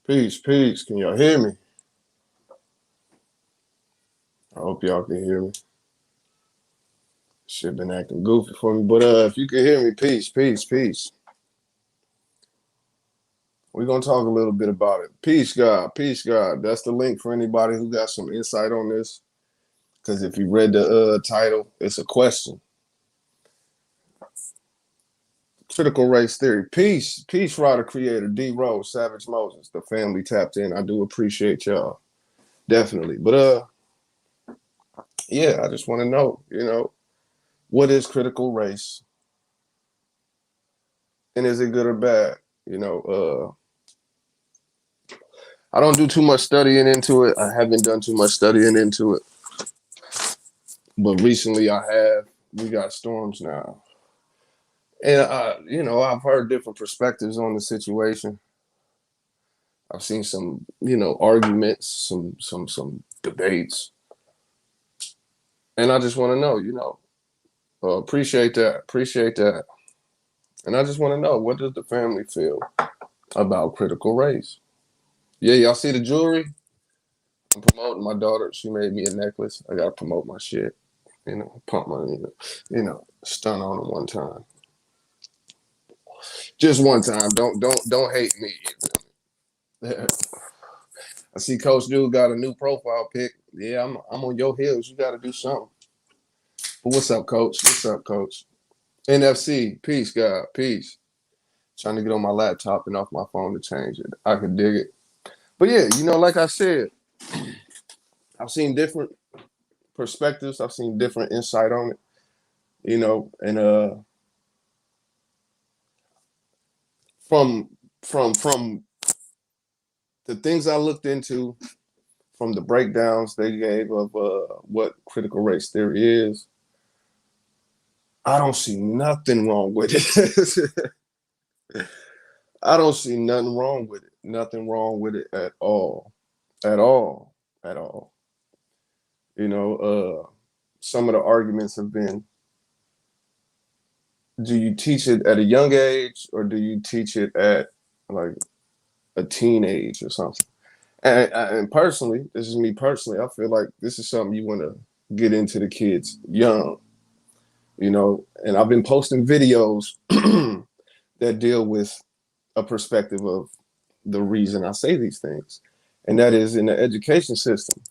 Peace, peace. Can y'all hear me? I hope y'all can hear me. Shit been acting goofy for me, but if you can hear me, peace, peace, peace. We're gonna talk a little bit about it. Peace, God, peace, God. That's the link for anybody who got some insight on this. Because if you read the title, it's a question. Critical race theory. Peace, peace, writer, creator, D Rose, Savage Moses. The family tapped in. I do appreciate y'all, definitely. But yeah, I just want to know, what is critical race, and is it good or bad? You know, I don't do too much studying into it. I haven't done too much studying into it, but recently I have. We got storms now, and I've heard different perspectives on the situation. I've seen some, arguments, some debates, and I just want to know, appreciate that, and I just want to know, what does the family feel about critical race? Yeah, y'all see the jewelry? I'm promoting my daughter. She made me a necklace. I gotta promote my shit. Pump my, stun on them one time. Just one time. Don't hate me. I see Coach Dude got a new profile pic. Yeah, I'm on your heels. You gotta do something. But what's up, Coach? What's up, Coach? NFC, peace, God, peace. Trying to get on my laptop and off my phone to change it. I can dig it. But yeah, like I said, I've seen different perspectives. I've seen different insight on it. And from from the things I looked into, from the breakdowns they gave of what critical race theory is, I don't see nothing wrong with it. I don't see nothing wrong with it. Nothing wrong with it at all. At all. At all. Some of the arguments have been, do you teach it at a young age, or do you teach it at like a teenage or something? And personally, this is me personally, I feel like this is something you want to get into the kids young, and I've been posting videos that deal with a perspective of the reason I say these things. And that is in the education system.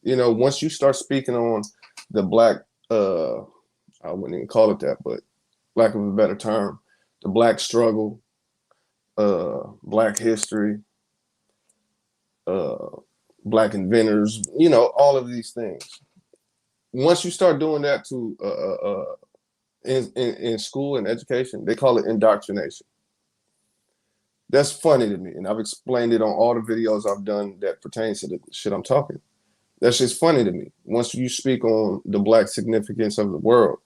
Once you start speaking on the black, I wouldn't even call it that, but lack of a better term, the black struggle, black history, uh, black inventors, all of these things. Once you start doing that to in school and education, they call it indoctrination. That's funny to me, and I've explained it on all the videos I've done that pertains to the shit I'm talking. That's just funny to me. Once you speak on the black significance of the world,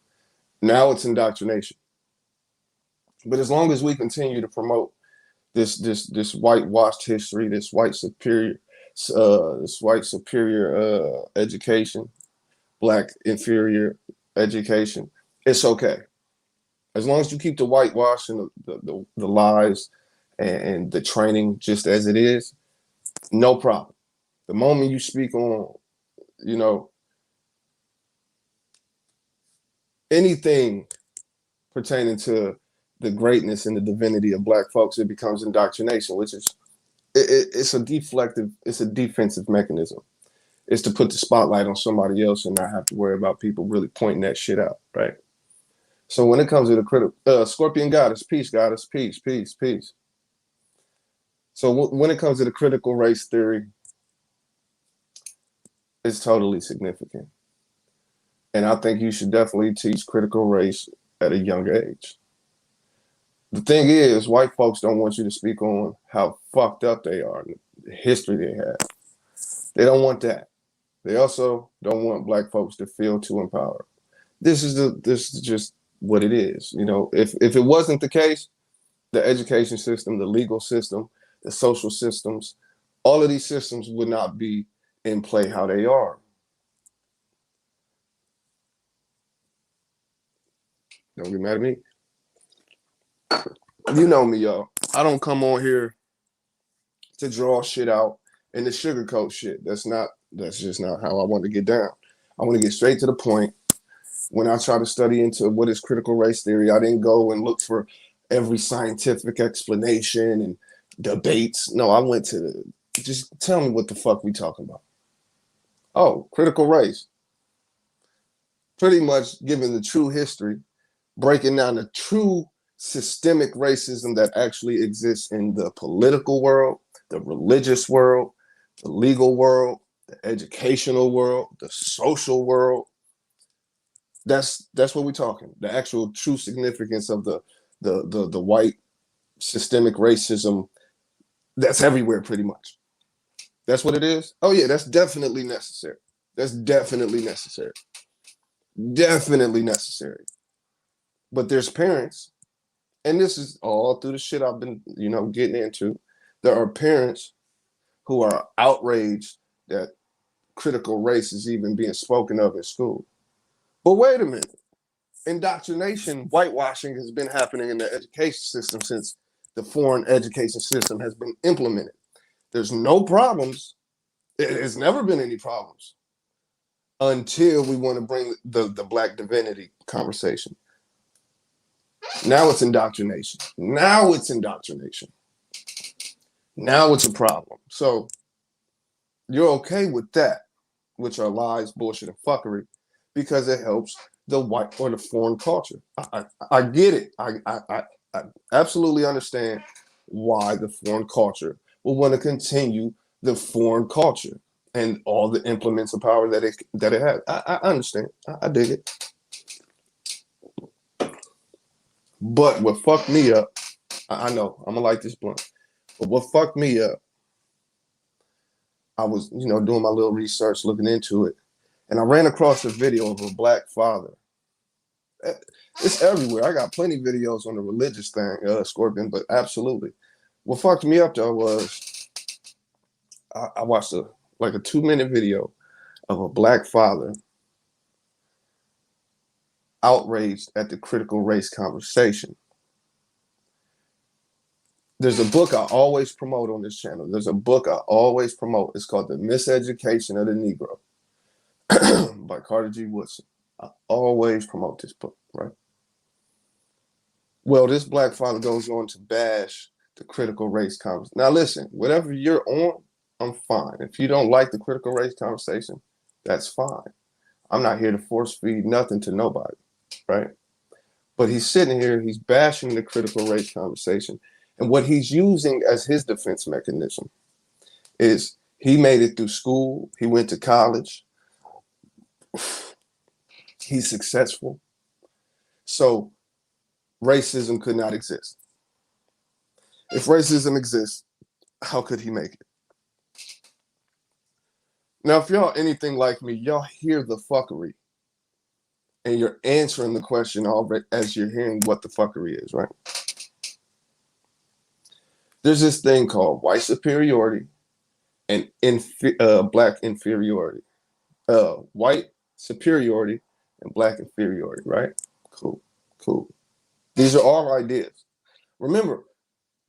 now it's indoctrination. But as long as we continue to promote this whitewashed history, this white superior education, black inferior education, it's okay. As long as you keep the whitewash and the lies and the training just as it is, no problem. The moment you speak on, you know, anything pertaining to the greatness and the divinity of black folks, it becomes indoctrination, which is it's a defensive mechanism. It's to put the spotlight on somebody else and not have to worry about people really pointing that shit out, right? So when it comes to the Scorpion goddess, peace, peace, peace. So when it comes to the critical race theory, it's totally significant. And I think you should definitely teach critical race at a young age. The thing is, white folks don't want you to speak on how fucked up they are, and the history they have. They don't want that. They also don't want black folks to feel too empowered. This is just what it is. If it wasn't the case, the education system, the legal system, the social systems, all of these systems would not be in play how they are. Don't get mad at me. You know me, y'all. I don't come on here to draw shit out and to sugarcoat shit. That's just not how I want to get down. I want to get straight to the point. When I try to study into what is critical race theory, I didn't go and look for every scientific explanation and debates. No, I went to just tell me what the fuck we talking about. Oh, critical race. Pretty much giving the true history, breaking down the true systemic racism that actually exists in the political world, the religious world, the legal world, the educational world, the social world. That's what we're talking. The actual true significance of the white systemic racism that's everywhere pretty much. That's what it is. Oh yeah, that's definitely necessary. That's definitely necessary. Definitely necessary. But there's parents, and this is all through the shit I've been, getting into. There are parents who are outraged that critical race is even being spoken of in school. But wait a minute. Indoctrination, whitewashing has been happening in the education system since the foreign education system has been implemented. There's no problems. There's never been any problems until we want to bring the Black divinity conversation. Now it's indoctrination. Now it's indoctrination. Now it's a problem. So you're okay with that, which are lies, bullshit, and fuckery, because it helps the white or the foreign culture. I get it. I absolutely understand why the foreign culture will want to continue the foreign culture and all the implements of power that it has. I understand. I dig it. But what fucked me up, I know I'm gonna light this blunt. But what fucked me up, I was doing my little research, looking into it, and I ran across a video of a Black father. It's everywhere. I got plenty of videos on the religious thing, Scorpion, but absolutely. What fucked me up though was I watched a 2-minute video of a Black father outraged at the critical race conversation. There's a book I always promote on this channel. There's a book I always promote. It's called The Miseducation of the Negro by Carter G. Woodson. I always promote this book, right? Well, this Black father goes on to bash the critical race conversation. Now, listen, whatever you're on, I'm fine. If you don't like the critical race conversation, that's fine. I'm not here to force feed nothing to nobody, right? But he's sitting here, he's bashing the critical race conversation. And what he's using as his defense mechanism is he made it through school. He went to college. He's successful. So racism could not exist. If racism exists, how could he make it? Now, if y'all anything like me, y'all hear the fuckery and you're answering the question already as you're hearing what the fuckery is, right? There's this thing called white superiority and Black inferiority. White superiority and Black inferiority, right? Cool. These are all ideas. Remember,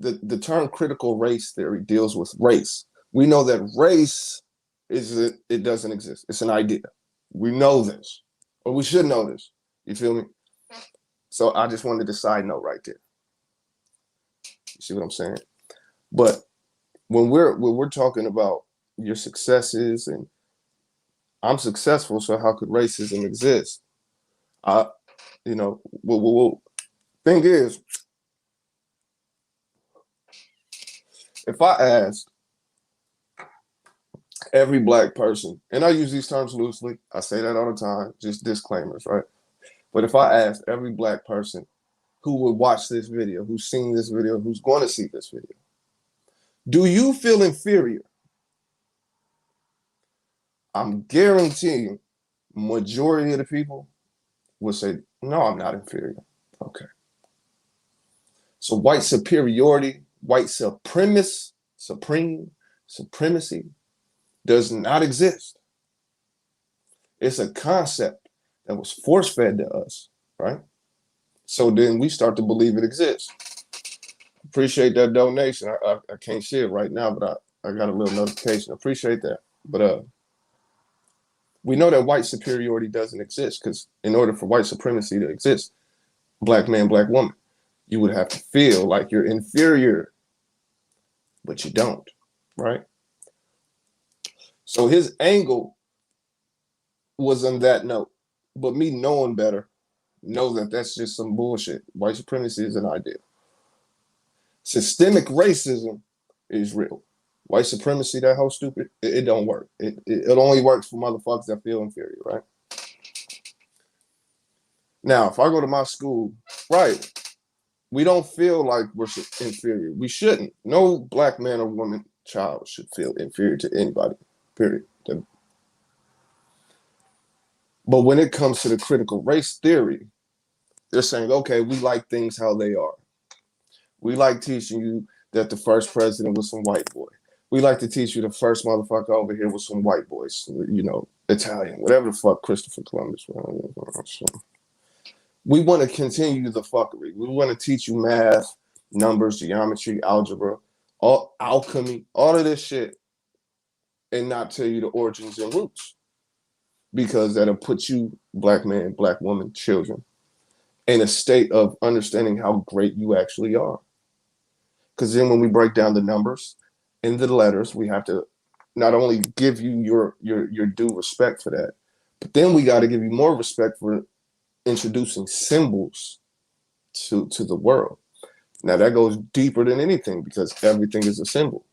the term critical race theory deals with race. We know that race it doesn't exist. It's an idea. We know this, or we should know this. You feel me? So I just wanted to side note right there. You see what I'm saying? But when we're talking about your successes and I'm successful, so how could racism exist? Thing is, if I asked every Black person, and I use these terms loosely, I say that all the time, just disclaimers, right? But if I asked every Black person who would watch this video, who's seen this video, who's going to see this video, do you feel inferior? I'm guaranteeing majority of the people would say, no, I'm not inferior. Okay. So white superiority, white supremacy does not exist. It's a concept that was force-fed to us, right? So then we start to believe it exists. Appreciate that donation. I can't see it right now, but I got a little notification. Appreciate that. But we know that white superiority doesn't exist because in order for white supremacy to exist, black man, black woman, you would have to feel like you're inferior, but you don't, right? So his angle was on that note. But me knowing better, know that that's just some bullshit. White supremacy is an idea. Systemic racism is real. White supremacy, that whole stupid, it don't work. It only works for motherfuckers that feel inferior, right? Now, if I go to my school, right, we don't feel like we're inferior. We shouldn't. No black man or woman child should feel inferior to anybody, period. But when it comes to the critical race theory, they're saying, okay, we like things how they are. We like teaching you that the first president was some white boy. We like to teach you the first motherfucker over here was some white boys, you know, Italian, whatever the fuck Christopher Columbus. We want to continue the fuckery. We want to teach you math, numbers, geometry, algebra, all alchemy, all of this shit, and not tell you the origins and roots. Because that'll put you, black man, black woman, children, in a state of understanding how great you actually are. Because then when we break down the numbers in the letters, we have to not only give you your due respect for that, but then we got to give you more respect for introducing symbols to the world. Now that goes deeper than anything because everything is a symbol.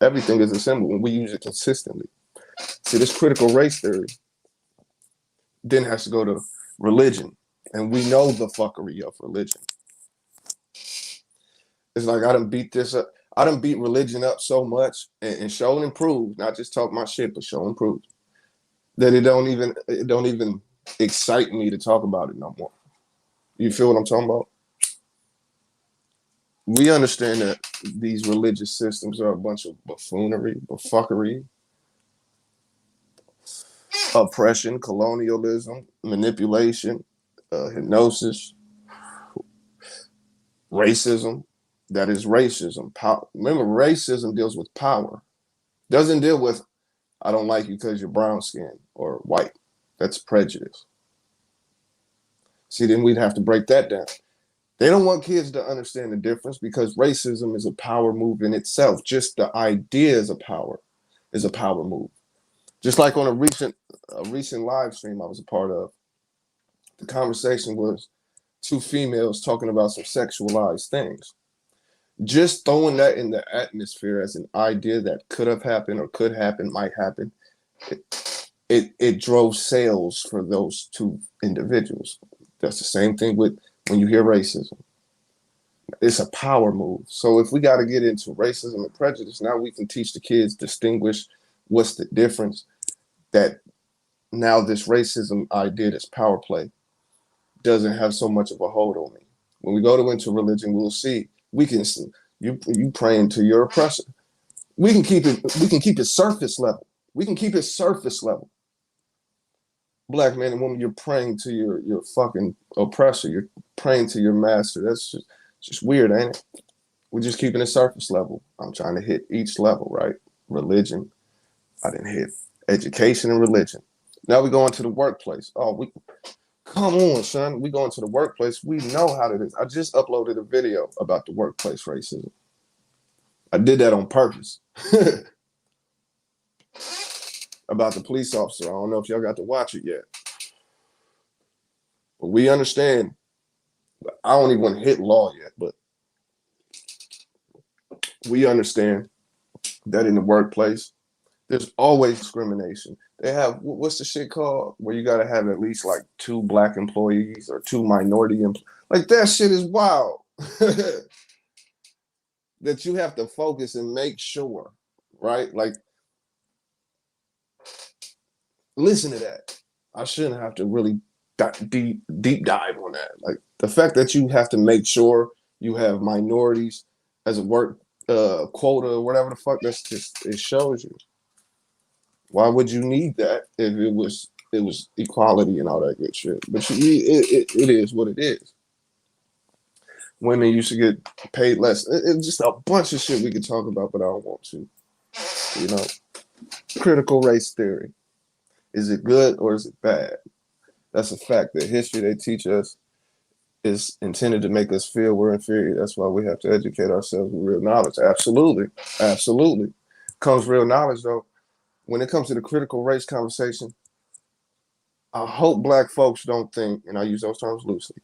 Everything is a symbol and we use it consistently. See, this critical race theory then has to go to religion, and we know the fuckery of religion. It's like I done beat this up. I done beat religion up so much and show and prove, not just talk my shit, but show and prove that it don't even excite me to talk about it no more. You feel what I'm talking about? We understand that these religious systems are a bunch of buffoonery, buffuckery, oppression, colonialism, manipulation, hypnosis, racism. That is racism. Remember, racism deals with power. Doesn't deal with, I don't like you because you're brown skinned or white. That's prejudice. See, then we'd have to break that down. They don't want kids to understand the difference because racism is a power move in itself. Just the idea is a power move. Just like on a recent live stream I was a part of, the conversation was two females talking about some sexualized things. Just throwing that in the atmosphere as an idea that could have happened or could happen, might happen, it drove sales for those two individuals. That's the same thing with when you hear racism. It's a power move. So if we got to get into racism and prejudice, now we can teach the kids distinguish what's the difference, that now this racism idea, this power play, doesn't have so much of a hold on me. When we go into religion, we'll see we can see you praying to your oppressor. We can keep it surface level. We can keep it surface level. Black man and woman, you're praying to your fucking oppressor. You're praying to your master. That's just weird, ain't it? We're just keeping it surface level. I'm trying to hit each level, right? Religion. I didn't hit education and religion. Now we go into the workplace. Come on, son. We go into the workplace. We know how it is. I just uploaded a video about the workplace racism. I did that on purpose. About the police officer. I don't know if y'all got to watch it yet. But we understand. I don't even want to hit law yet, but we understand that in the workplace, there's always discrimination. They have, what's the shit called? Where you got to have at least like 2 black employees or 2 minority employees. Like that shit is wild. That you have to focus and make sure, right? Like, listen to that. I shouldn't have to really deep dive on that. Like the fact that you have to make sure you have minorities as a work quota or whatever the fuck, that's just, it shows you. Why would you need that if it was equality and all that good shit? But it is what it is. Women used to get paid less. It's just a bunch of shit we could talk about, but I don't want to. You know, critical race theory. Is it good or is it bad? That's a fact. The history they teach us is intended to make us feel we're inferior. That's why we have to educate ourselves with real knowledge. Absolutely. Absolutely. Comes real knowledge, though. When it comes to the critical race conversation, I hope black folks don't think, and I use those terms loosely,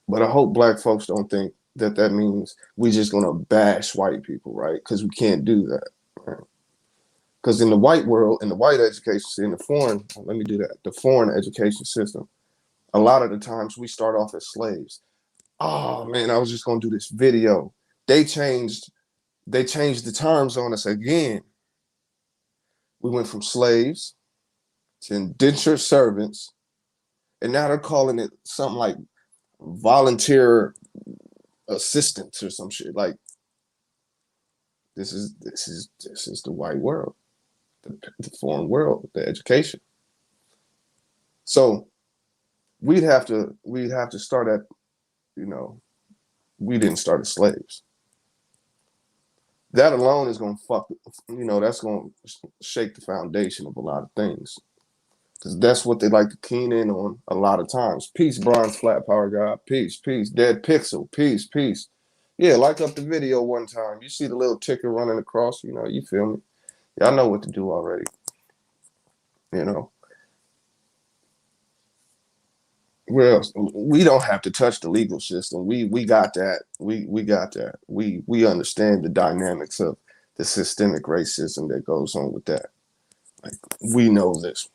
but I hope black folks don't think that that means we just going to bash white people, right? Because we can't do that. Right? Because in the white world, in the white education, in the foreign, let me do that, the foreign education system, a lot of the times we start off as slaves. Oh man, I was just gonna do this video. They changed, they changed the terms on us again. We went from slaves to indentured servants, and now they're calling it something like volunteer assistance or some shit. Like this is the white world, the foreign world, the education. So we'd have to start at, you know, we didn't start as slaves. That alone is going to fuck, that's going to shake the foundation of a lot of things. Because that's what they like to keen in on a lot of times. Peace, Bronze Flat Power God. Peace, peace. Dead Pixel. Peace, peace. Yeah, like up the video one time. You see the little ticker running across, you feel me? Y'all know what to do already. You know. Where else? We don't have to touch the legal system. We got that. We got that. We understand the dynamics of the systemic racism that goes on with that. Like we know this.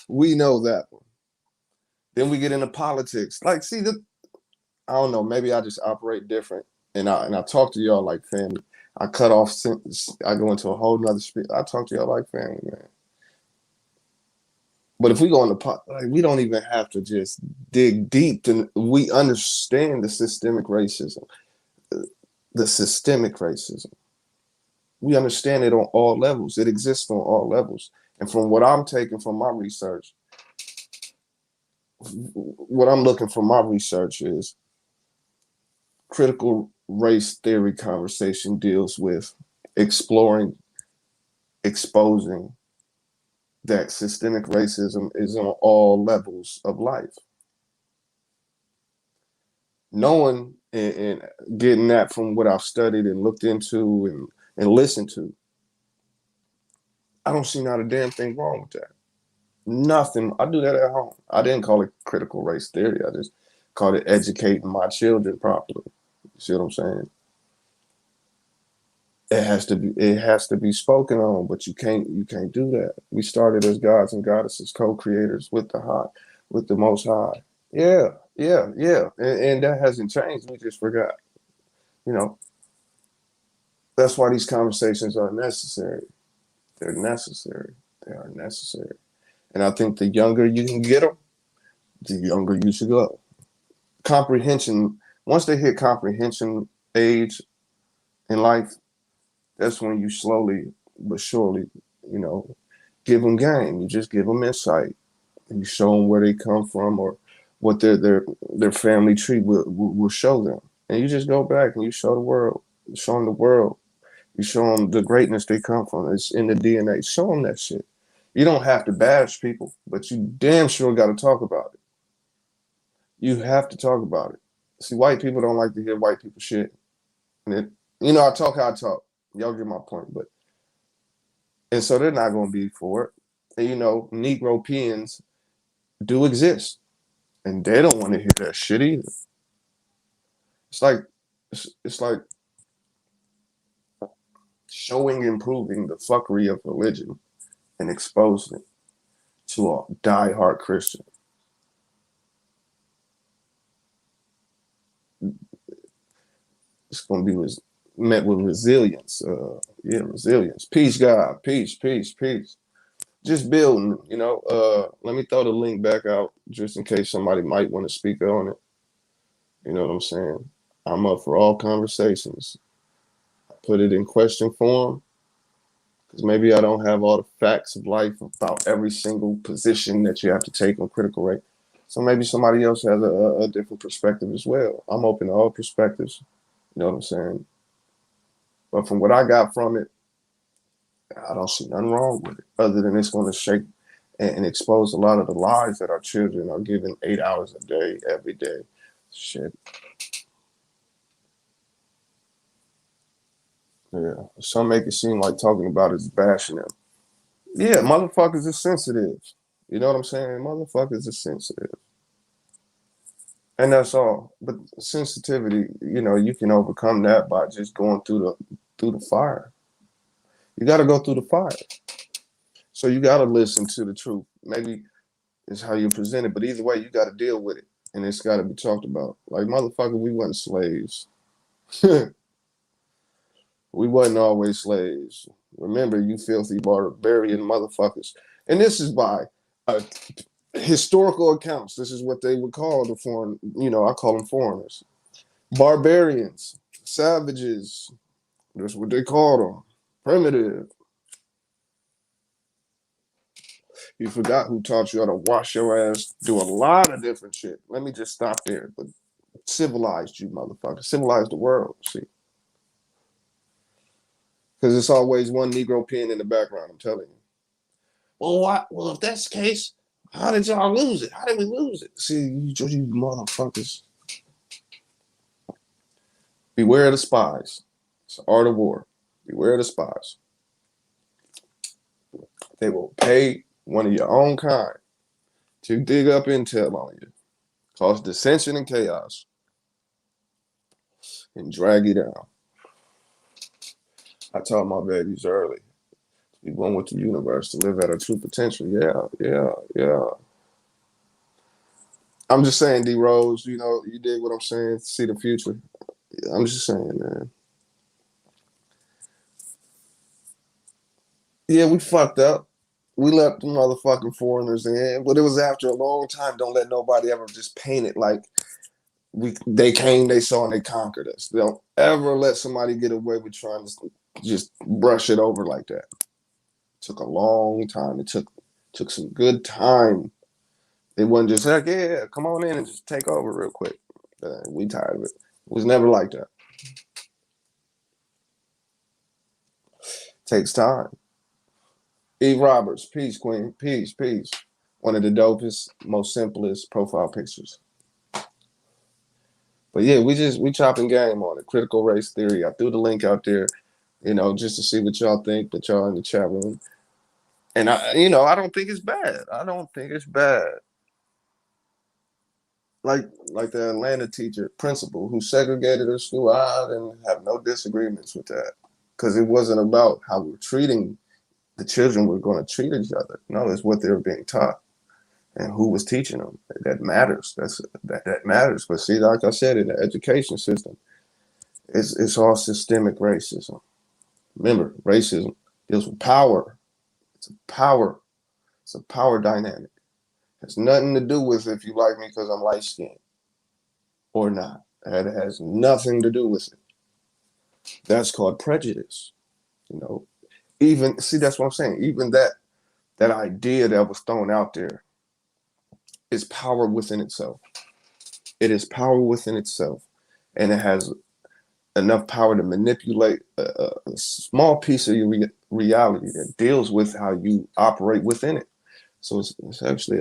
We know that one. Then we get into politics. Like, see, I don't know. Maybe I just operate different, and I talk to y'all like family. I cut off. I go into a whole nother speech. I talk to y'all like family, man. But if we go into like, we don't even have to just dig deep. And we understand the systemic racism. The systemic racism. We understand it on all levels. It exists on all levels. And from what I'm taking from my research, what I'm looking for my research is critical race theory conversation deals with exploring, exposing that systemic racism is on all levels of life. Knowing and getting that from what I've studied and looked into and listened to, I don't see not a damn thing wrong with that. Nothing. I do that at home. I didn't call it critical race theory. I just called it educating my children properly. You see what I'm saying? It has to be spoken on, but you can't do that. We started as gods and goddesses, co-creators with the most high. Yeah, yeah, yeah. And that hasn't changed. We just forgot. You know, that's why these conversations are necessary. They're necessary. They are necessary. And I think the younger you can get them, the younger you should go. Comprehension, once they hit comprehension age in life, that's when you slowly but surely, you know, give them game. You just give them insight. You show them where they come from or what their family tree will show them. And you just go back and you show the world, show them the world. You show them the greatness they come from. It's in the DNA. Show them that shit. You don't have to bash people, but you damn sure got to talk about it. You have to talk about it. See, white people don't like to hear white people shit. And I talk how I talk. Y'all get my point, and so they're not going to be for it. And Negro peons do exist, and they don't want to hear that shit either. It's like it's like showing and proving the fuckery of religion and exposing it to a diehard Christian. It's going to be met with resilience. Resilience. Peace, God. Peace, peace, peace. Just building, let me throw the link back out just in case somebody might want to speak on it. You know what I'm saying? I'm up for all conversations. I put it in question form because maybe I don't have all the facts of life about every single position that you have to take on critical race. So maybe somebody else has a different perspective as well. I'm open to all perspectives. You know what I'm saying? But from what I got from it, I don't see nothing wrong with it, other than it's going to shake and expose a lot of the lies that our children are given 8 hours a day, every day. Shit. Yeah. Some make it seem like talking about it is bashing them. Yeah, motherfuckers is sensitive. You know what I'm saying? Motherfuckers is sensitive. And that's all. But sensitivity, you can overcome that by just going through the fire. You got to go through the fire. So you got to listen to the truth. Maybe it's how you present it, but either way, you got to deal with it, and it's got to be talked about. Like motherfucker, we wasn't slaves. We wasn't always slaves. Remember, you filthy barbarian motherfuckers. And this is by uh, historical accounts. This is what they would call the foreign. I call them foreigners, barbarians, savages. That's what they called them. Primitive. You forgot who taught you how to wash your ass, do a lot of different shit. Let me just stop there. But civilized you, motherfucker. Civilized the world. See, because it's always one Negro pen in the background. I'm telling you. Well, why? Well, if that's the case, how did y'all lose it? How did we lose it? See, you motherfuckers. Beware of the spies. It's the art of war. Beware of the spies. They will pay one of your own kind to dig up intel on you, cause dissension and chaos, and drag you down. I taught my babies early. Be one with the universe to live at our true potential. Yeah, yeah, yeah. I'm just saying, D Rose, you dig what I'm saying? See the future. I'm just saying, man. Yeah, we fucked up. We let the motherfucking foreigners in, but it was after a long time. Don't let nobody ever just paint it like they came, they saw, and they conquered us. Don't ever let somebody get away with trying to just brush it over like that. It took a long time. It took some good time. It wasn't just like, yeah, come on in and just take over real quick. We tired of it. It was never like that. Takes time. Eve Roberts, peace, queen, peace, peace. One of the dopest, most simplest profile pictures. But yeah, we chopping game on it. Critical race theory. I threw the link out there, just to see what y'all think. That y'all in the chat room, and I don't think it's bad. I don't think it's bad. Like the Atlanta teacher principal who segregated her school. I didn't have no disagreements with that because it wasn't about how we're treating the children. We're going to treat each other. No, it's what they were being taught and who was teaching them. That matters. That matters. But see, like I said, in the education system, it's all systemic racism. Remember, racism deals with power. It's a power. It's a power dynamic. It has nothing to do with if you like me because I'm light skinned or not. It has nothing to do with it. That's called prejudice. You know, even see that's what I'm saying. Even that idea that was thrown out there is power within itself. It is power within itself, and it has enough power to manipulate a small piece of your reality that deals with how you operate within it. So it's actually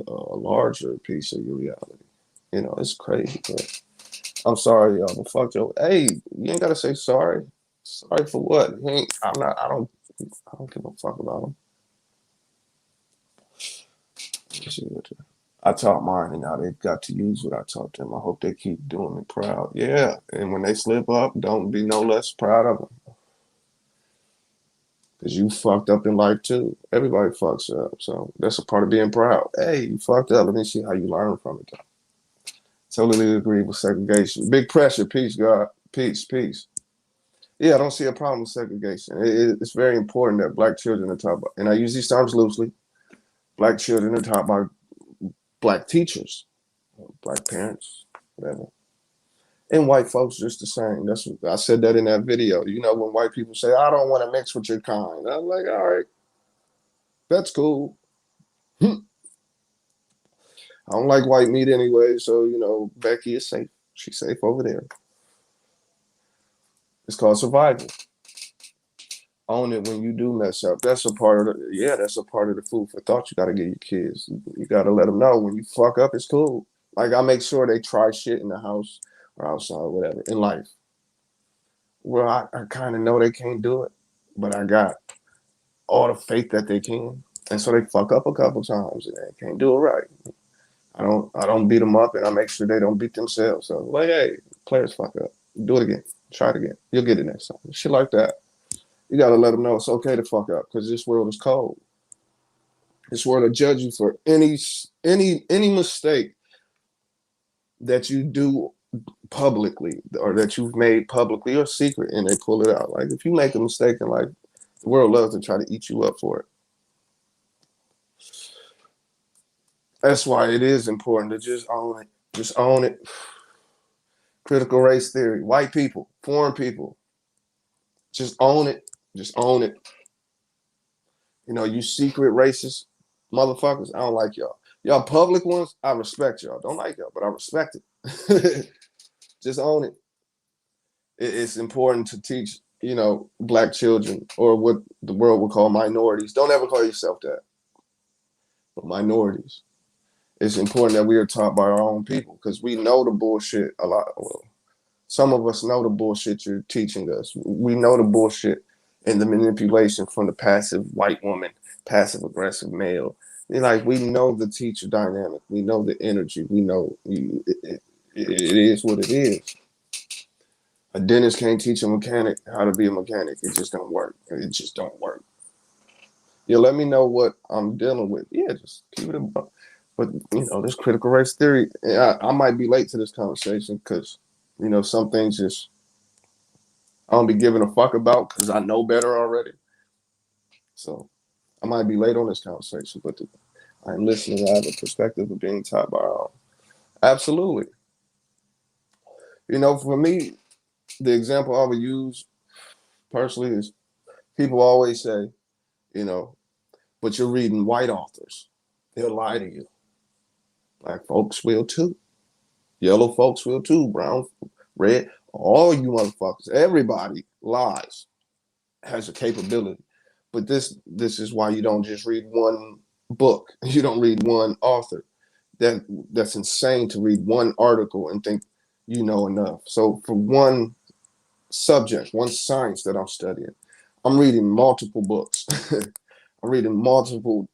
a larger piece of your reality. It's crazy. But I'm sorry, y'all. But fuck Joe. Hey, you ain't gotta say sorry. Sorry for what? He ain't, I'm not. I don't give a fuck about him. I taught mine, and now they've got to use what I taught them. I hope they keep doing me proud. Yeah, and when they slip up, don't be no less proud of them. Because you fucked up in life too. Everybody fucks up. So that's a part of being proud. Hey, you fucked up. Let me see how you learn from it. Totally agree with segregation. Big pressure. Peace, God. Peace, peace. Yeah, I don't see a problem with segregation. It's very important that black children are taught by, and I use these terms loosely, black children are taught by black teachers, black parents, whatever. And white folks just the same. That's what I said that in that video. When white people say, I don't want to mix with your kind. I'm like, all right, that's cool. I I don't like white meat anyway, so Becky is safe. She's safe over there. It's called survival. Own it when you do mess up. That's a part of that's a part of the food for thought you got to give your kids. You got to let them know when you fuck up, it's cool. Like I make sure they try shit in the house or outside, or whatever, in life. Well, I kind of know they can't do it, but I got all the faith that they can. And so they fuck up a couple times and they can't do it right. I don't beat them up and I make sure they don't beat themselves. So like, hey, players fuck up. Do it again. Try it again. You'll get it next time. Shit like that. You gotta let them know it's okay to fuck up because this world is cold. This world will judge you for any mistake that you do publicly or that you've made publicly or secret, and they pull it out. Like if you make a mistake in life, the world loves to try to eat you up for it. That's why it is important to just own it. Just own it. Critical race theory. White people, foreign people. Just own it. Just own it. You secret racist motherfuckers, I don't like y'all. Y'all public ones, I respect y'all. Don't like y'all, but I respect it. Just own it. It's important to teach, black children or what the world would call minorities. Don't ever call yourself that, but minorities. It's important that we are taught by our own people because we know the bullshit a lot. Well, some of us know the bullshit you're teaching us. We know the bullshit and the manipulation from the passive white woman, passive aggressive male. We know the teacher dynamic. We know the energy. We know it is what it is. A dentist can't teach a mechanic how to be a mechanic. It just don't work. It just don't work. Let me know what I'm dealing with. Yeah, just keep it a buck. But this critical race theory, I might be late to this conversation because some things just I don't be giving a fuck about because I know better already. So I might be late on this conversation, but I'm listening. I have a perspective of being taught by our own. Absolutely. For me, the example I would use personally is people always say, you know, but you're reading white authors. They'll lie to you. Black folks will too. Yellow folks will too. Brown, red, all you motherfuckers. Everybody lies, has a capability. But this is why you don't just read one book. You don't read one author. That's insane to read one article and think you know enough. So for one subject, one science that I'm studying, I'm reading multiple books. I'm reading multiple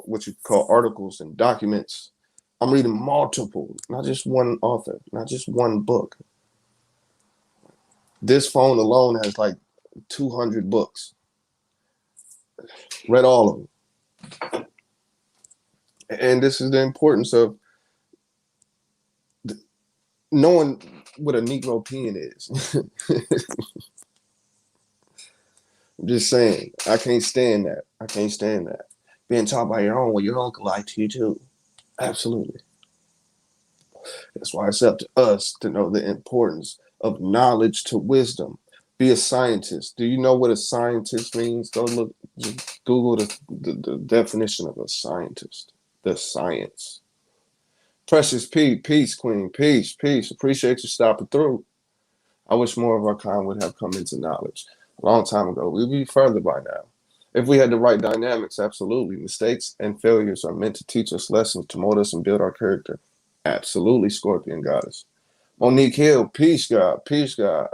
what you call articles and documents. I'm reading multiple, not just one author, not just one book. This phone alone has like 200 books. Read all of them. And this is the importance of knowing what a Negro pen is. I'm just saying, I can't stand that. I can't stand that. Being taught by your own, well, your uncle lied to you too. Absolutely. That's why it's up to us to know the importance of knowledge to wisdom. Be a scientist. Do you know what a scientist means? Go look, just Google the definition of a scientist. The science. Precious peace, queen, peace. Appreciate you stopping through. I wish more of our kind would have come into knowledge a long time ago. We'd be further by now. If we had the right dynamics, absolutely. Mistakes and failures are meant to teach us lessons, to mold us and build our character. Absolutely, Scorpion Goddess. Monique Hill, peace, God, peace, God.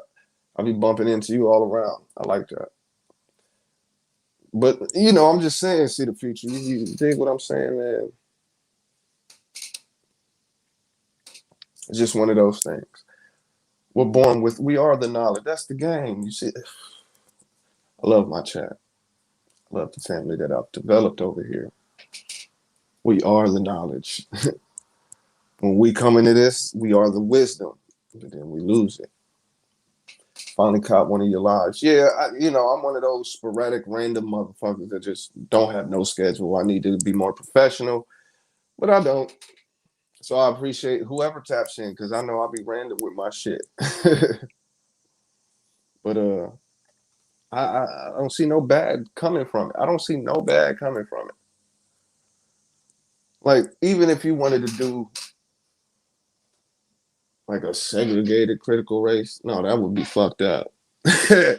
I'll be bumping into you all around. I like that. But, I'm just saying, see the future. You dig what I'm saying, man? It's just one of those things. We're born with, we are the knowledge. That's the game. You see, I love my chat. I love the family that I've developed over here. We are the knowledge. When we come into this, we are the wisdom, but then we lose it. Finally caught one of your lives. Yeah, I'm one of those sporadic, random motherfuckers that just don't have no schedule. I need to be more professional, but I don't. So I appreciate whoever taps in because I know I'll be random with my shit. But I don't see no bad coming from it. I don't see no bad coming from it. Like, even if you wanted to do like a segregated critical race, no, that would be fucked up. Because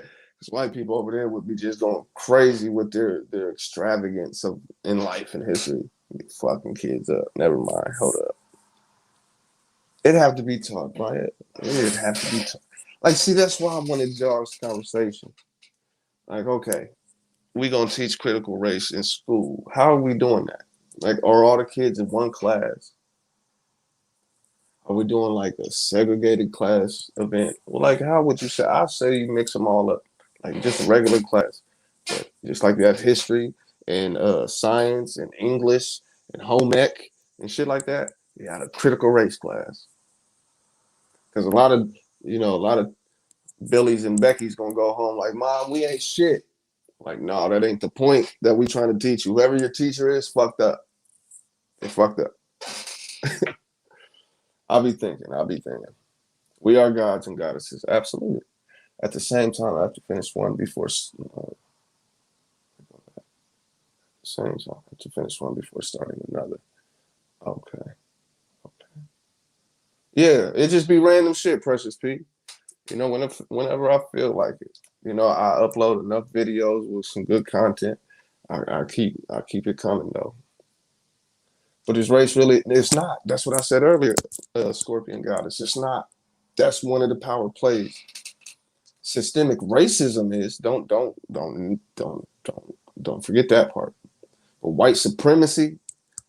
white people over there would be just going crazy with their extravagance of in life and history. Be fucking kids up. Never mind. Hold up. It'd have to be taught, right? It'd have to be taught. Like, see, that's why I wanted to jog this conversation. Like, okay, we gonna teach critical race in school. How are we doing that? Like, are all the kids in one class? Are we doing like a segregated class event? Well, like, how would you say? I say you mix them all up, like just a regular class, but just like you have history and science and English and home ec and shit like that. You got a critical race class because a lot of Billy's and Becky's gonna go home like, Mom, we ain't shit. Like, no, that ain't the point that we trying to teach you. Whoever your teacher is, fucked up. They fucked up. I'll be thinking. We are gods and goddesses, absolutely. At the same time, I have to finish one before. Same time, I have to finish one before starting another. Okay. Yeah, it just be random shit, Precious P. Whenever I feel like it, I upload enough videos with some good content. I keep it coming though. But this race really, it's not. That's what I said earlier, Scorpion Goddess. It's not. That's one of the power plays. Systemic racism is don't forget that part. But white supremacy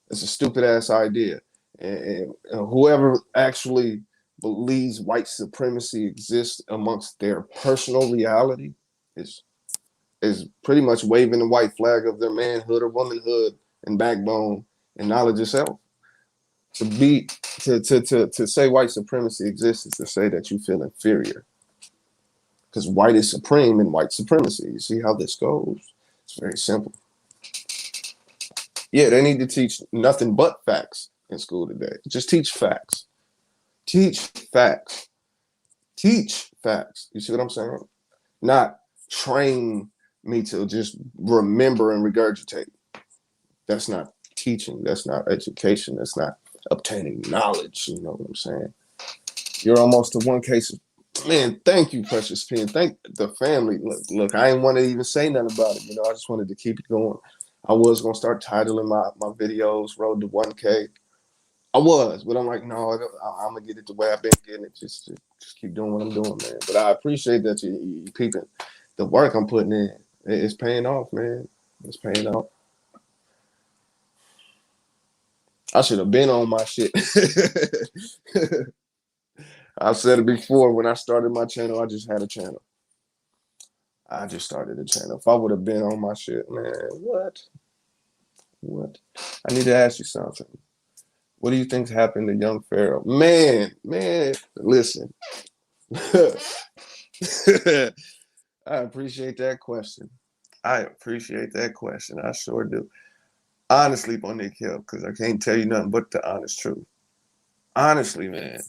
is a stupid ass idea, and whoever actually believes white supremacy exists amongst their personal reality is is pretty much waving the white flag of their manhood or womanhood and backbone and knowledge of self. To be to say white supremacy exists is to say that you feel inferior because white is supreme in white supremacy. You see how this goes? It's very simple. Yeah, they need to teach nothing but facts in school today. Just teach facts. Teach facts. Teach facts. You see what I'm saying? Not train me to just remember and regurgitate. That's not teaching. That's not education. That's not obtaining knowledge. You know what I'm saying? You're almost to one case of, man, thank you, Precious P. And thank the family. Look, I didn't want to even say nothing about it. I just wanted to keep it going. I was going to start titling my videos Road to 1K. I was, but I'm like, no, I'm going to get it the way I've been getting it. Just keep doing what I'm doing, man. But I appreciate that you peeping the work I'm putting in. It's paying off, man. It's paying off. I should have been on my shit. I've said it before. When I started my channel, I just had a channel. I just started a channel. If I would have been on my shit, man, what? What? I need to ask you something. What do you think's happened to young Pharaoh? Man, listen. I appreciate that question. I appreciate that question. I sure do. Honestly, Monique Hill, because I can't tell you nothing but the honest truth. Honestly, man,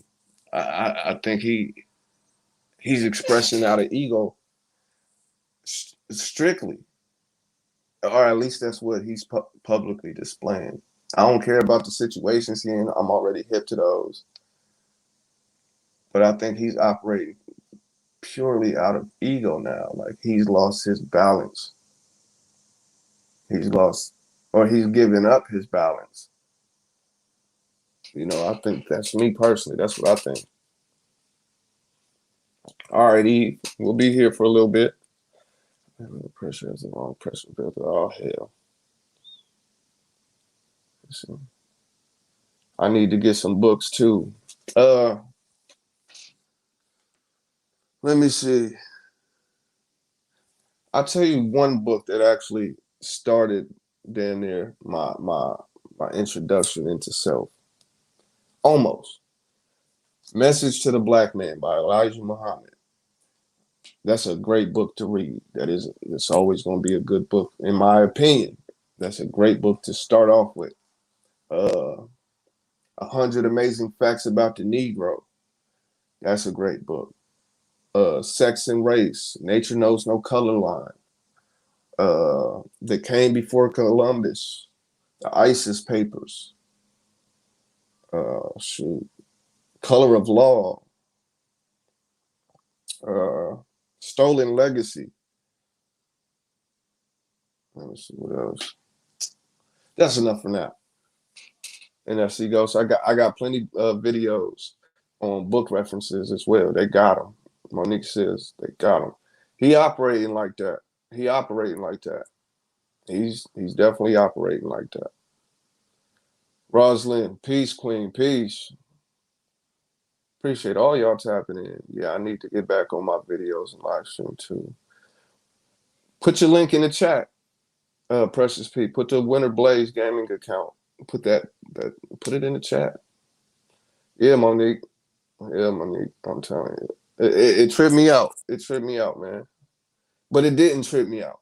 I think he's expressing out of ego strictly, or at least that's what he's publicly displaying. I don't care about the situations he in. I'm already hip to those. But I think he's operating purely out of ego now. Like he's lost his balance. He's lost, or he's given up his balance. I think that's me personally. That's what I think. All right, Eve, we'll be here for a little bit. Pressure is the wrong pressure built. Oh hell. I need to get some books too. Let me see. I'll tell you one book that actually started damn near my introduction into self. Almost. Message to the Black Man by Elijah Muhammad. That's a great book to read. It's always going to be a good book, in my opinion. That's a great book to start off with. 100 Amazing Facts About the Negro. That's a great book. Sex and Race. Nature Knows No Color Line. That Came Before Columbus. The ISIS Papers. Shoot, Color of Law, uh, Stolen Legacy. Let me see what else. That's enough for now. NFC Go. So I got plenty of videos on book references as well. They got them. Monique says they got them. He operating like that. He operating like that. He's definitely operating like that. Roslyn, peace, Queen, peace. Appreciate all y'all tapping in. Yeah, I need to get back on my videos and live stream too. Put your link in the chat, Precious P. Put the Winter Blaze gaming account. Put that. Put it in the chat. Yeah, Monique. Yeah, Monique. I'm telling you, it tripped me out. It tripped me out, man. But it didn't trip me out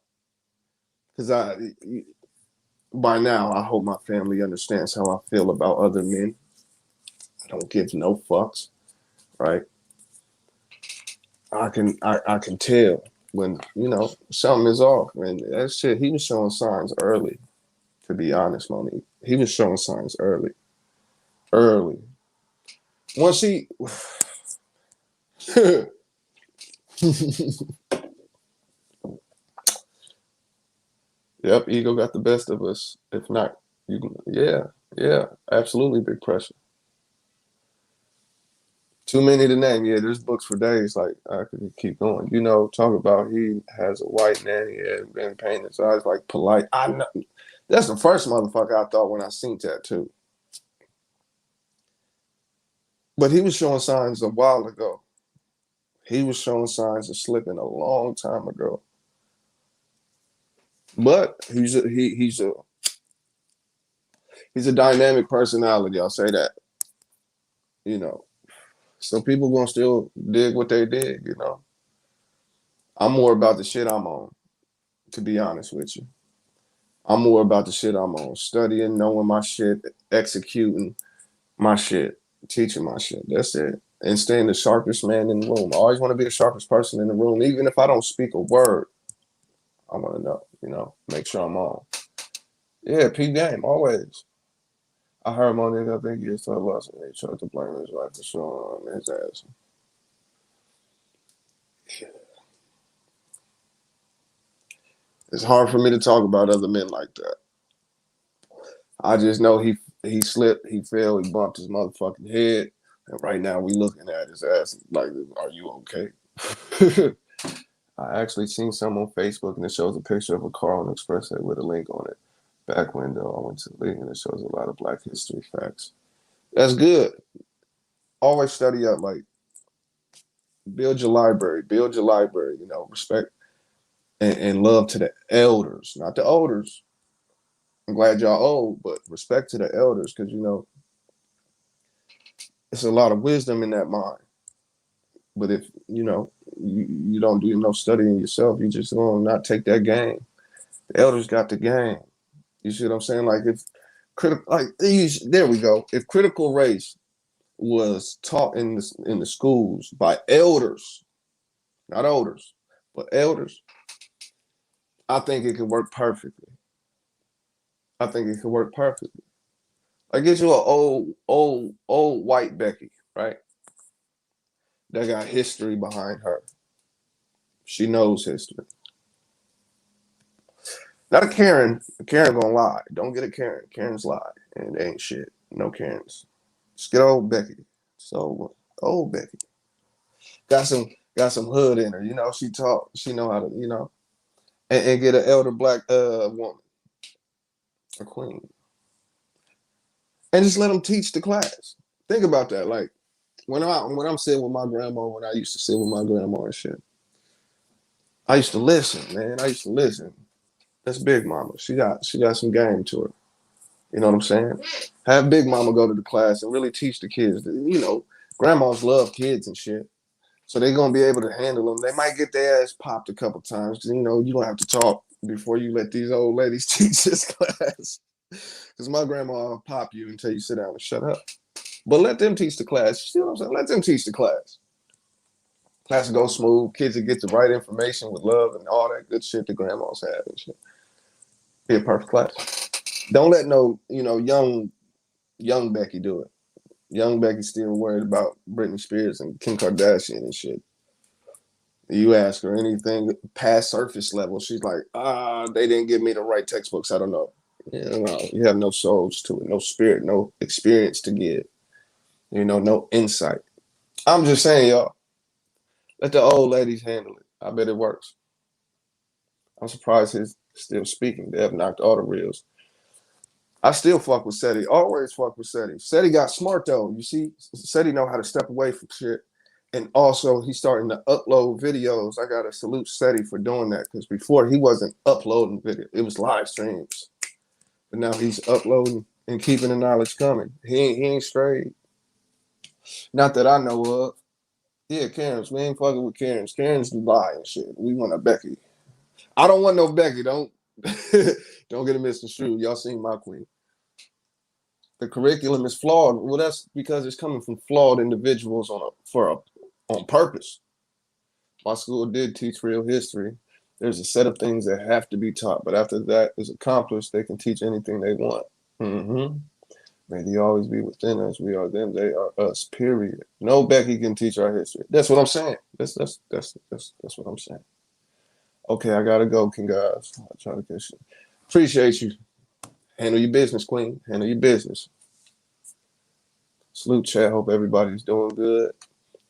because by now I hope my family understands how I feel about other men. I don't give no fucks, right? I can tell when something is off, and that shit. He was showing signs early. To be honest, Monique, he was showing signs early. Early. Once he, yep, ego got the best of us. If not, you can, yeah, absolutely, big pressure. Too many to name. Yeah, there's books for days. Like I could keep going. Talk about he has a white nanny and been painting his eyes like polite. I know that's the first motherfucker I thought when I seen that too. But he was showing signs a while ago. He was showing signs of slipping a long time ago. But he's a dynamic personality. I'll say that. You know, some people gonna still dig what they dig. I'm more about the shit I'm on. To be honest with you, I'm more about the shit I'm on. Studying, knowing my shit, executing my shit, teaching my shit. That's it. And staying the sharpest man in the room. I always want to be the sharpest person in the room, even if I don't speak a word. I want to know. Make sure I'm on. Yeah, P game always. I heard Monique, I think he is so lost and they tried to blame his wife for showing his ass. It's hard for me to talk about other men like that. I just know he slipped, he fell, he bumped his motherfucking head, and right now we looking at his ass like, are you okay? I actually seen some on Facebook and it shows a picture of a car on the expressway with a link on it. Back window, I went to the link and it shows a lot of Black history facts. That's good. Always study up, like build your library, respect and love to the elders, not the elders. I'm glad y'all old, but respect to the elders because it's a lot of wisdom in that mind. But if you don't do no studying yourself, you just gonna not take that game. The elders got the game. You see what I'm saying? Like if there we go. If critical race was taught in the schools by elders, not elders, but elders, I think it could work perfectly. I think it could work perfectly. Like get you an old white Becky, right? That got history behind her. She knows history. Not a Karen. A Karen gonna lie. Don't get a Karen. Karen's lie. And it ain't shit. No Karens. Just get old Becky. So old Becky. Got some hood in her. She talk. She know how to, and get an elder Black woman. A queen. And just let them teach the class. Think about that. Like when I'm sitting with my grandma, when I used to sit with my grandma and shit, I used to listen, man. I used to listen. That's Big Mama. She got some game to her. You know what I'm saying? Have Big Mama go to the class and really teach the kids. Grandmas love kids and shit. So they're gonna be able to handle them. They might get their ass popped a couple times because you don't have to talk before you let these old ladies teach this class. Because my grandma will pop you until you sit down and shut up. But let them teach the class. You see what I'm saying? Let them teach the class. Class will go smooth. Kids will get the right information with love and all that good shit the grandmas have and shit. Be a perfect class. Don't let no, young Becky do it. Young Becky still worried about Britney Spears and Kim Kardashian and shit. You ask her anything past surface level, she's like, they didn't give me the right textbooks. I don't know. You have no souls to it, no spirit, no experience to give. No insight. I'm just saying, y'all, let the old ladies handle it. I bet it works. I'm surprised he's still speaking. They have knocked all the reels. I still fuck with Seti. Always fuck with Seti. Seti got smart though. You see, Seti know how to step away from shit. And also, he's starting to upload videos. I gotta salute Seti for doing that because before he wasn't uploading video; it was live streams. But now he's uploading and keeping the knowledge coming. He ain't straight. Not that I know of. Yeah, Karens. We ain't fucking with Karens. Karens lie and shit. We want a Becky. I don't want no Becky. Don't don't get it misconstrued. Y'all seen my queen. The curriculum is flawed. Well, that's because it's coming from flawed individuals on purpose. My school did teach real history. There's a set of things that have to be taught, but after that is accomplished, they can teach anything they want. Mm-hmm. May they always be within us. We are them. They are us. Period. No Becky can teach our history. That's what I'm saying. That's what I'm saying. Okay, I gotta go, King guys. I try to get you. Appreciate you. Handle your business, Queen. Handle your business. Salute, chat. Hope everybody's doing good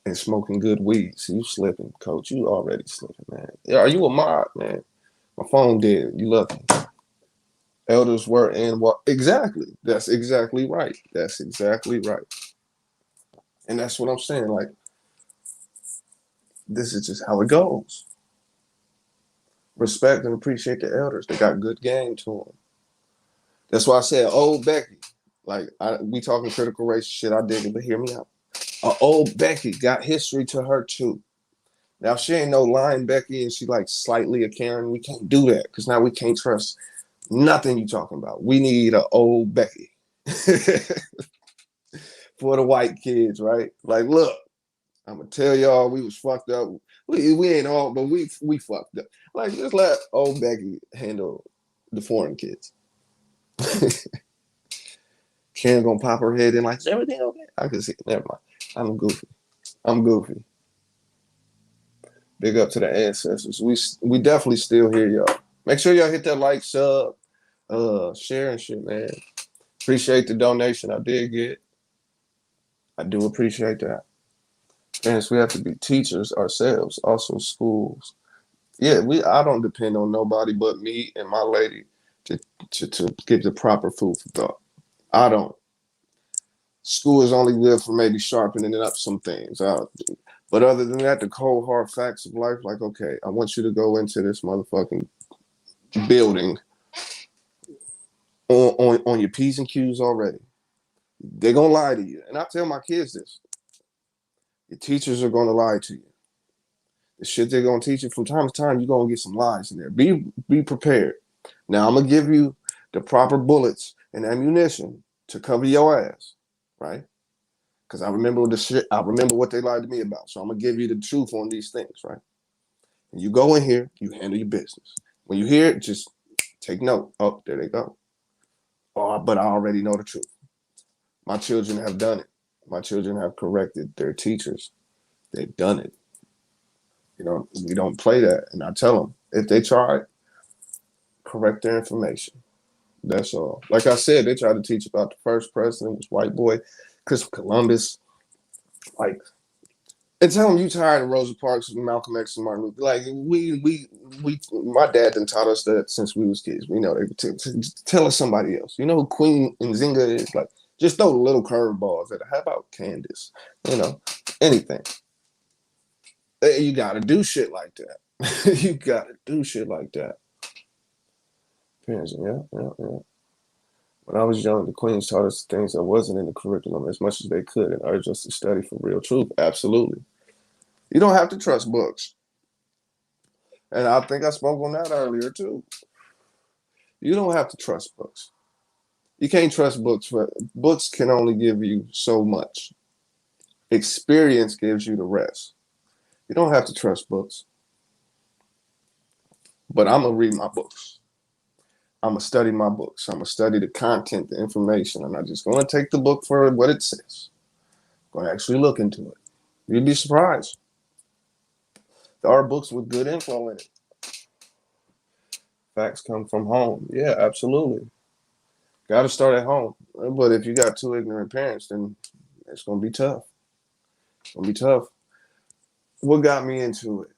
and smoking good weed. See, you slipping, Coach. You already slipping, man. Yeah, are you a mod, man? My phone dead. You lucky. Elders were in what? Exactly. That's exactly right. That's exactly right. And that's what I'm saying. Like, this is just how it goes. Respect and appreciate the elders. They got good game to them. That's why I said, old Becky. Like, we talking critical race shit. I dig it, but hear me out. Old Becky got history to her too. Now, if she ain't no lying Becky and she like slightly a Karen, we can't do that because now we can't trust nothing you talking about. We need an old Becky for the white kids, right? Like, look, I'm gonna tell y'all we was fucked up. We ain't all, but we fucked up. Like, just let old Becky handle the foreign kids. Karen gonna pop her head in like, is everything okay? I can see it. Never mind. I'm goofy. I'm goofy. Big up to the ancestors. We definitely still hear y'all. Make sure y'all hit that like, sub, share and shit, man. Appreciate the donation I did get. I do appreciate that. Parents, we have to be teachers ourselves, also schools. Yeah, I don't depend on nobody but me and my lady to give the proper food for thought. I don't. School is only good for maybe sharpening up some things. But other than that, the cold hard facts of life, like, okay, I want you to go into this motherfucking building on your P's and Q's already. They're gonna lie to you. And I tell my kids this. Your teachers are gonna lie to you. The shit they're gonna teach you from time to time, you're gonna get some lies in there. Be prepared. Now I'm gonna give you the proper bullets and ammunition to cover your ass, right? Because I remember the shit, I remember what they lied to me about. So I'm gonna give you the truth on these things, right? And you go in here, you handle your business. When you hear it, just take note. Oh, there they go. Oh, but I already know the truth. My children have done it. My children have corrected their teachers. They've done it. We don't play that. And I tell them, if they try it, correct their information. That's all. Like I said, they tried to teach about the first president was white boy, Christopher Columbus. Like, and tell them you tired of Rosa Parks, Malcolm X, and Martin Luther. Like my dad done taught us that since we was kids. We know they tell us somebody else. You know who Queen Nzinga is? Like, just throw the little curveballs at her. How about Candace? Anything. You got to do shit like that. You got to do shit like that. Parents, yeah. When I was young, the Queens taught us things that wasn't in the curriculum as much as they could and urged us to study for real truth. Absolutely. You don't have to trust books. And I think I spoke on that earlier too. You don't have to trust books. You can't trust books. Books can only give you so much. Experience gives you the rest. You don't have to trust books. But I'm going to read my books. I'm going to study my books. I'm going to study the content, the information. I'm not just going to take the book for what it says. Go actually look into it. You'd be surprised. There are books with good info in it. Facts come from home. Yeah, absolutely. Got to start at home. But if you got two ignorant parents, then it's gonna be tough. It's gonna be tough. What got me into it?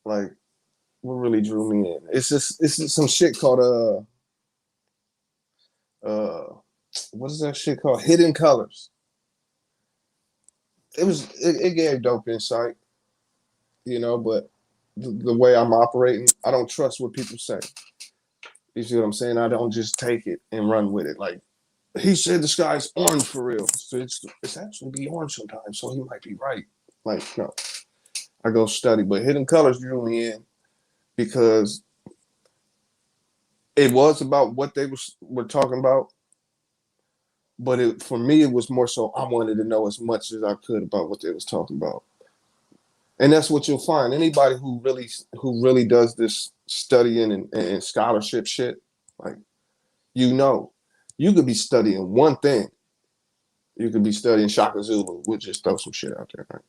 Like, what really drew me in? It's just some shit called uh what is that shit called? Hidden Colors. It gave dope insight, but the way I'm operating, I don't trust what people say. You see what I'm saying? I don't just take it and run with it. Like, he said the sky's orange for real. So it's actually be orange sometimes, so he might be right. Like, no. I go study. But Hidden Colors drew me in because it was about what they were talking about. But for me, it was more so I wanted to know as much as I could about what they was talking about. And that's what you'll find. Anybody who really does this studying and scholarship shit, like, you could be studying one thing. You could be studying Shaka Zulu. We'll just throw some shit out there, right?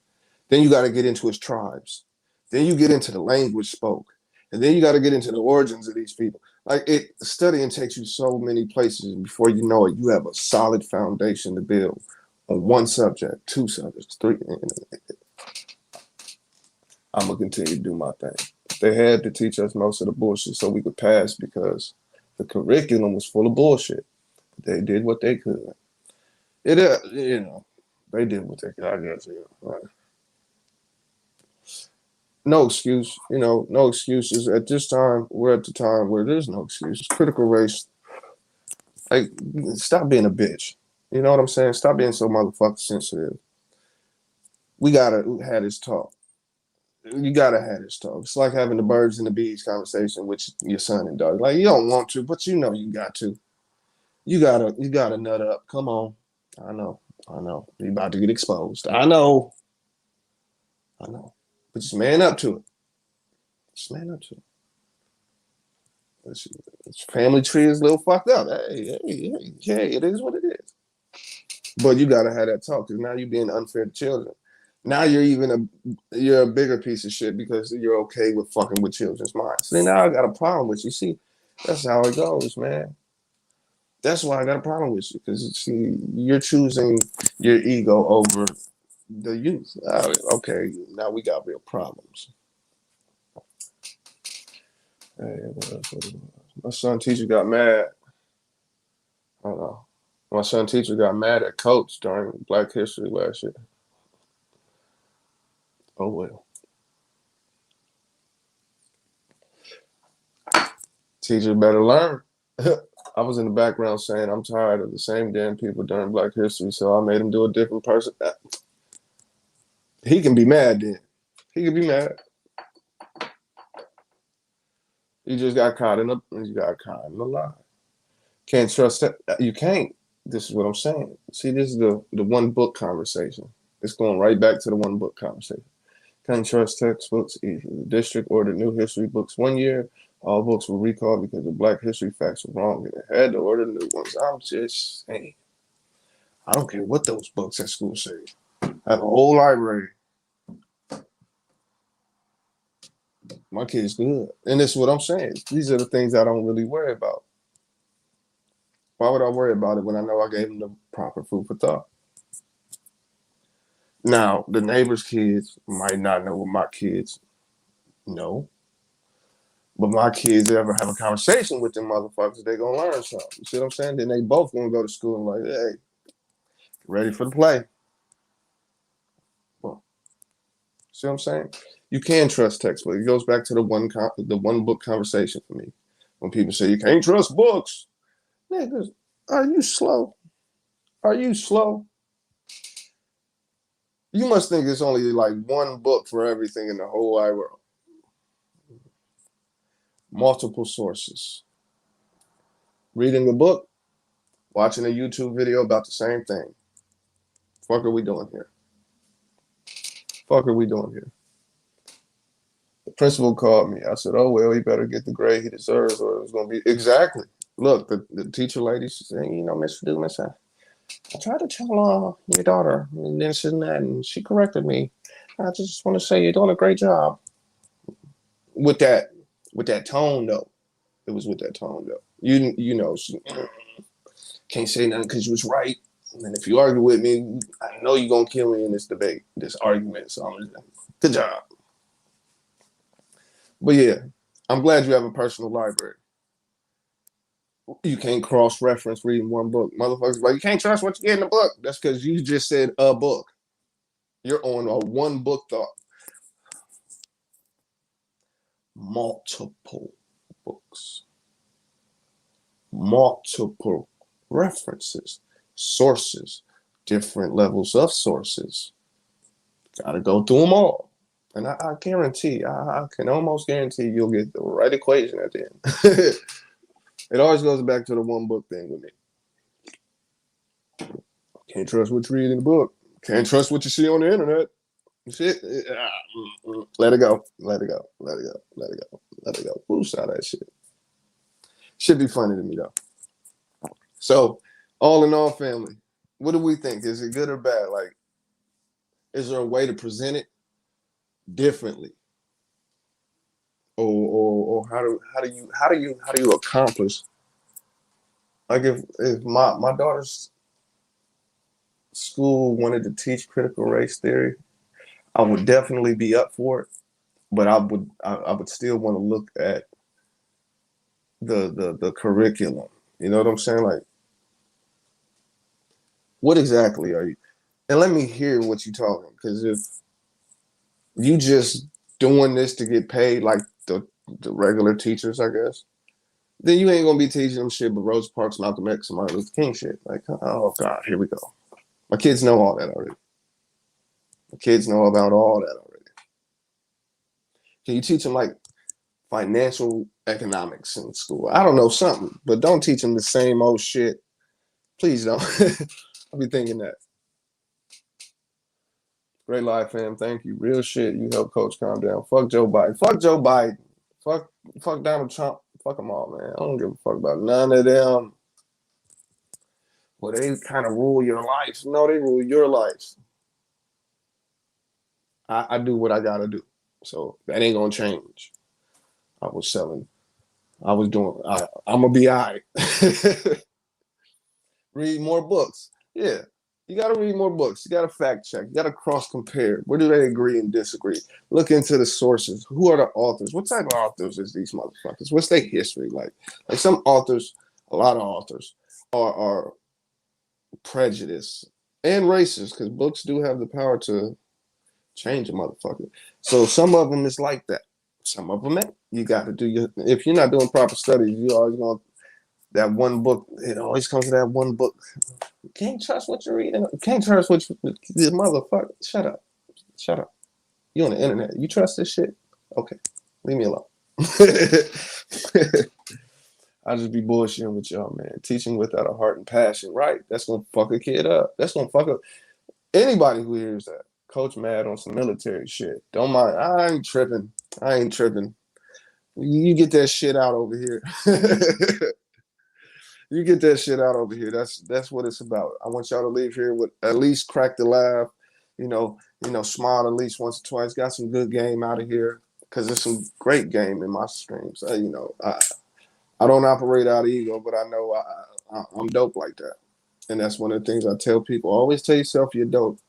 Then you got to get into his tribes. Then you get into the language spoke. And then you got to get into the origins of these people. Like, studying takes you so many places. And before you know it, you have a solid foundation to build on one subject, two subjects, three. I'm going to continue to do my thing. They had to teach us most of the bullshit so we could pass because the curriculum was full of bullshit. They did what they could. They did what they could, I guess. Right. No excuse, no excuses. At this time, we're at the time where there's no excuses. Critical race, like, stop being a bitch. You know what I'm saying? Stop being so motherfucking sensitive. We gotta have this talk. You gotta have this talk. It's like having the birds and the bees conversation with your son and daughter. Like, you don't want to, but you know you got to. You gotta nut up. Come on. I know. You about to get exposed. I know. But just man up to it. Just man up to it. This family tree is a little fucked up. Hey, it is what it is. But you gotta have that talk because now you're being unfair to children. Now you're a bigger piece of shit because you're okay with fucking with children's minds. See, now I got a problem with you. See, that's how it goes, man. That's why I got a problem with you because, see, you're choosing your ego over the youth. Okay, now we got real problems. Hey, my son teacher got mad. I don't know. My son teacher got mad at coach during Black History last year. Oh well. Teacher better learn. I was in the background saying I'm tired of the same damn people during Black History, so I made him do a different person. He can be mad then. He can be mad. He just got caught in a lie. Can't trust that. You can't. This is what I'm saying. See, this is the one book conversation. It's going right back to the one book conversation. Can't trust textbooks either. The district ordered new history books one year. All books were recalled because the Black history facts were wrong, and they had to order new ones. I'm just saying. I don't care what those books at school say. I have a whole library. My kid's good. And this is what I'm saying. These are the things I don't really worry about. Why would I worry about it when I know I gave them the proper food for thought? Now, the neighbor's kids might not know what my kids know. But my kids ever have a conversation with them motherfuckers, they gonna learn something. You see what I'm saying? Then they both gonna go to school and like, hey, ready for the play. Well, see what I'm saying? You can trust textbook. It goes back to the one book conversation for me. When people say you can't trust books, niggas, are you slow? Are you slow? You must think it's only like one book for everything in the whole wide world. Multiple sources. Reading a book, watching a YouTube video about the same thing. Fuck are we doing here? Fuck are we doing here? The principal called me. I said, oh, well, he better get the grade he deserves or it's going to be. Exactly. Look, the teacher lady, she said, Mr. Dumas, I tried to tell your daughter and this and that, and she corrected me. I just want to say you're doing a great job with that tone though. It was with that tone though. You know she can't say nothing because you was right. And if you argue with me, I know you're gonna kill me in this debate, this argument. So good job. But yeah, I'm glad you have a personal library. You can't cross-reference reading one book. Motherfuckers like you can't trust what you get in the book. That's because you just said a book. You're on a one book thought. Multiple books. Multiple references, sources, different levels of sources. Gotta go through them all. And I guarantee, I can almost guarantee you'll get the right equation at the end. It always goes back to the one book thing with me. Can't trust what you read in the book. Can't trust what you see on the internet. Shit. Let it go. Let it go. Let it go. Let it go. Let it go. Who saw that shit? Should be funny to me though. So, all in all, family, what do we think? Is it good or bad? Like, is there a way to present it differently? Or how do you accomplish, like, if my daughter's school wanted to teach critical race theory, I would definitely be up for it, but I would still want to look at the curriculum. You know what I'm saying? Like, what exactly are you? And let me hear what you're talking, because if you just doing this to get paid like the regular teachers, I guess, then you ain't gonna be teaching them shit but Rosa Parks, Malcolm X, and Martin Luther King shit. Like, oh God, here we go. My kids know all that already. My kids know about all that already. Can you teach them like financial economics in school? I don't know, something, but don't teach them the same old shit. Please don't. I'll be thinking that. Great live, fam. Thank you. Real shit. You help Coach calm down. Fuck Joe Biden. Fuck Joe Biden. Fuck Donald Trump. Fuck them all, man. I don't give a fuck about none of them. Well, they kind of rule your life. No, they rule your life. I do what I gotta do. So that ain't gonna change. I was selling. I was doing. I'm gonna be all right. Read more books. Yeah, you got to read more books. You got to fact check. You got to cross compare. Where do they agree and disagree? Look into the sources. Who are the authors? What type of authors is these motherfuckers? What's their history like? Like some authors, a lot of authors are prejudiced and racist, because books do have the power to change a motherfucker. So some of them is like that. Some of them ain't. You got to do your. If you're not doing proper studies, you always gonna that one book. It always comes to that one book. You can't trust what you're reading. You can't trust what this motherfucker. Shut up. Shut up. You on the internet. You trust this shit? Okay. Leave me alone. I just be bullshitting with y'all, man. Teaching without a heart and passion, right? That's gonna fuck a kid up. That's gonna fuck up anybody who hears that. Coach mad on some military shit. Don't mind. I ain't tripping. I ain't tripping. You get that shit out over here. You get that shit out over here. That's what it's about. I want y'all to leave here with at least crack the laugh, smile at least once or twice. Got some good game out of here, because there's some great game in my streams. I don't operate out of ego, but I know I'm dope like that, and that's one of the things I tell people. Always tell yourself you're dope.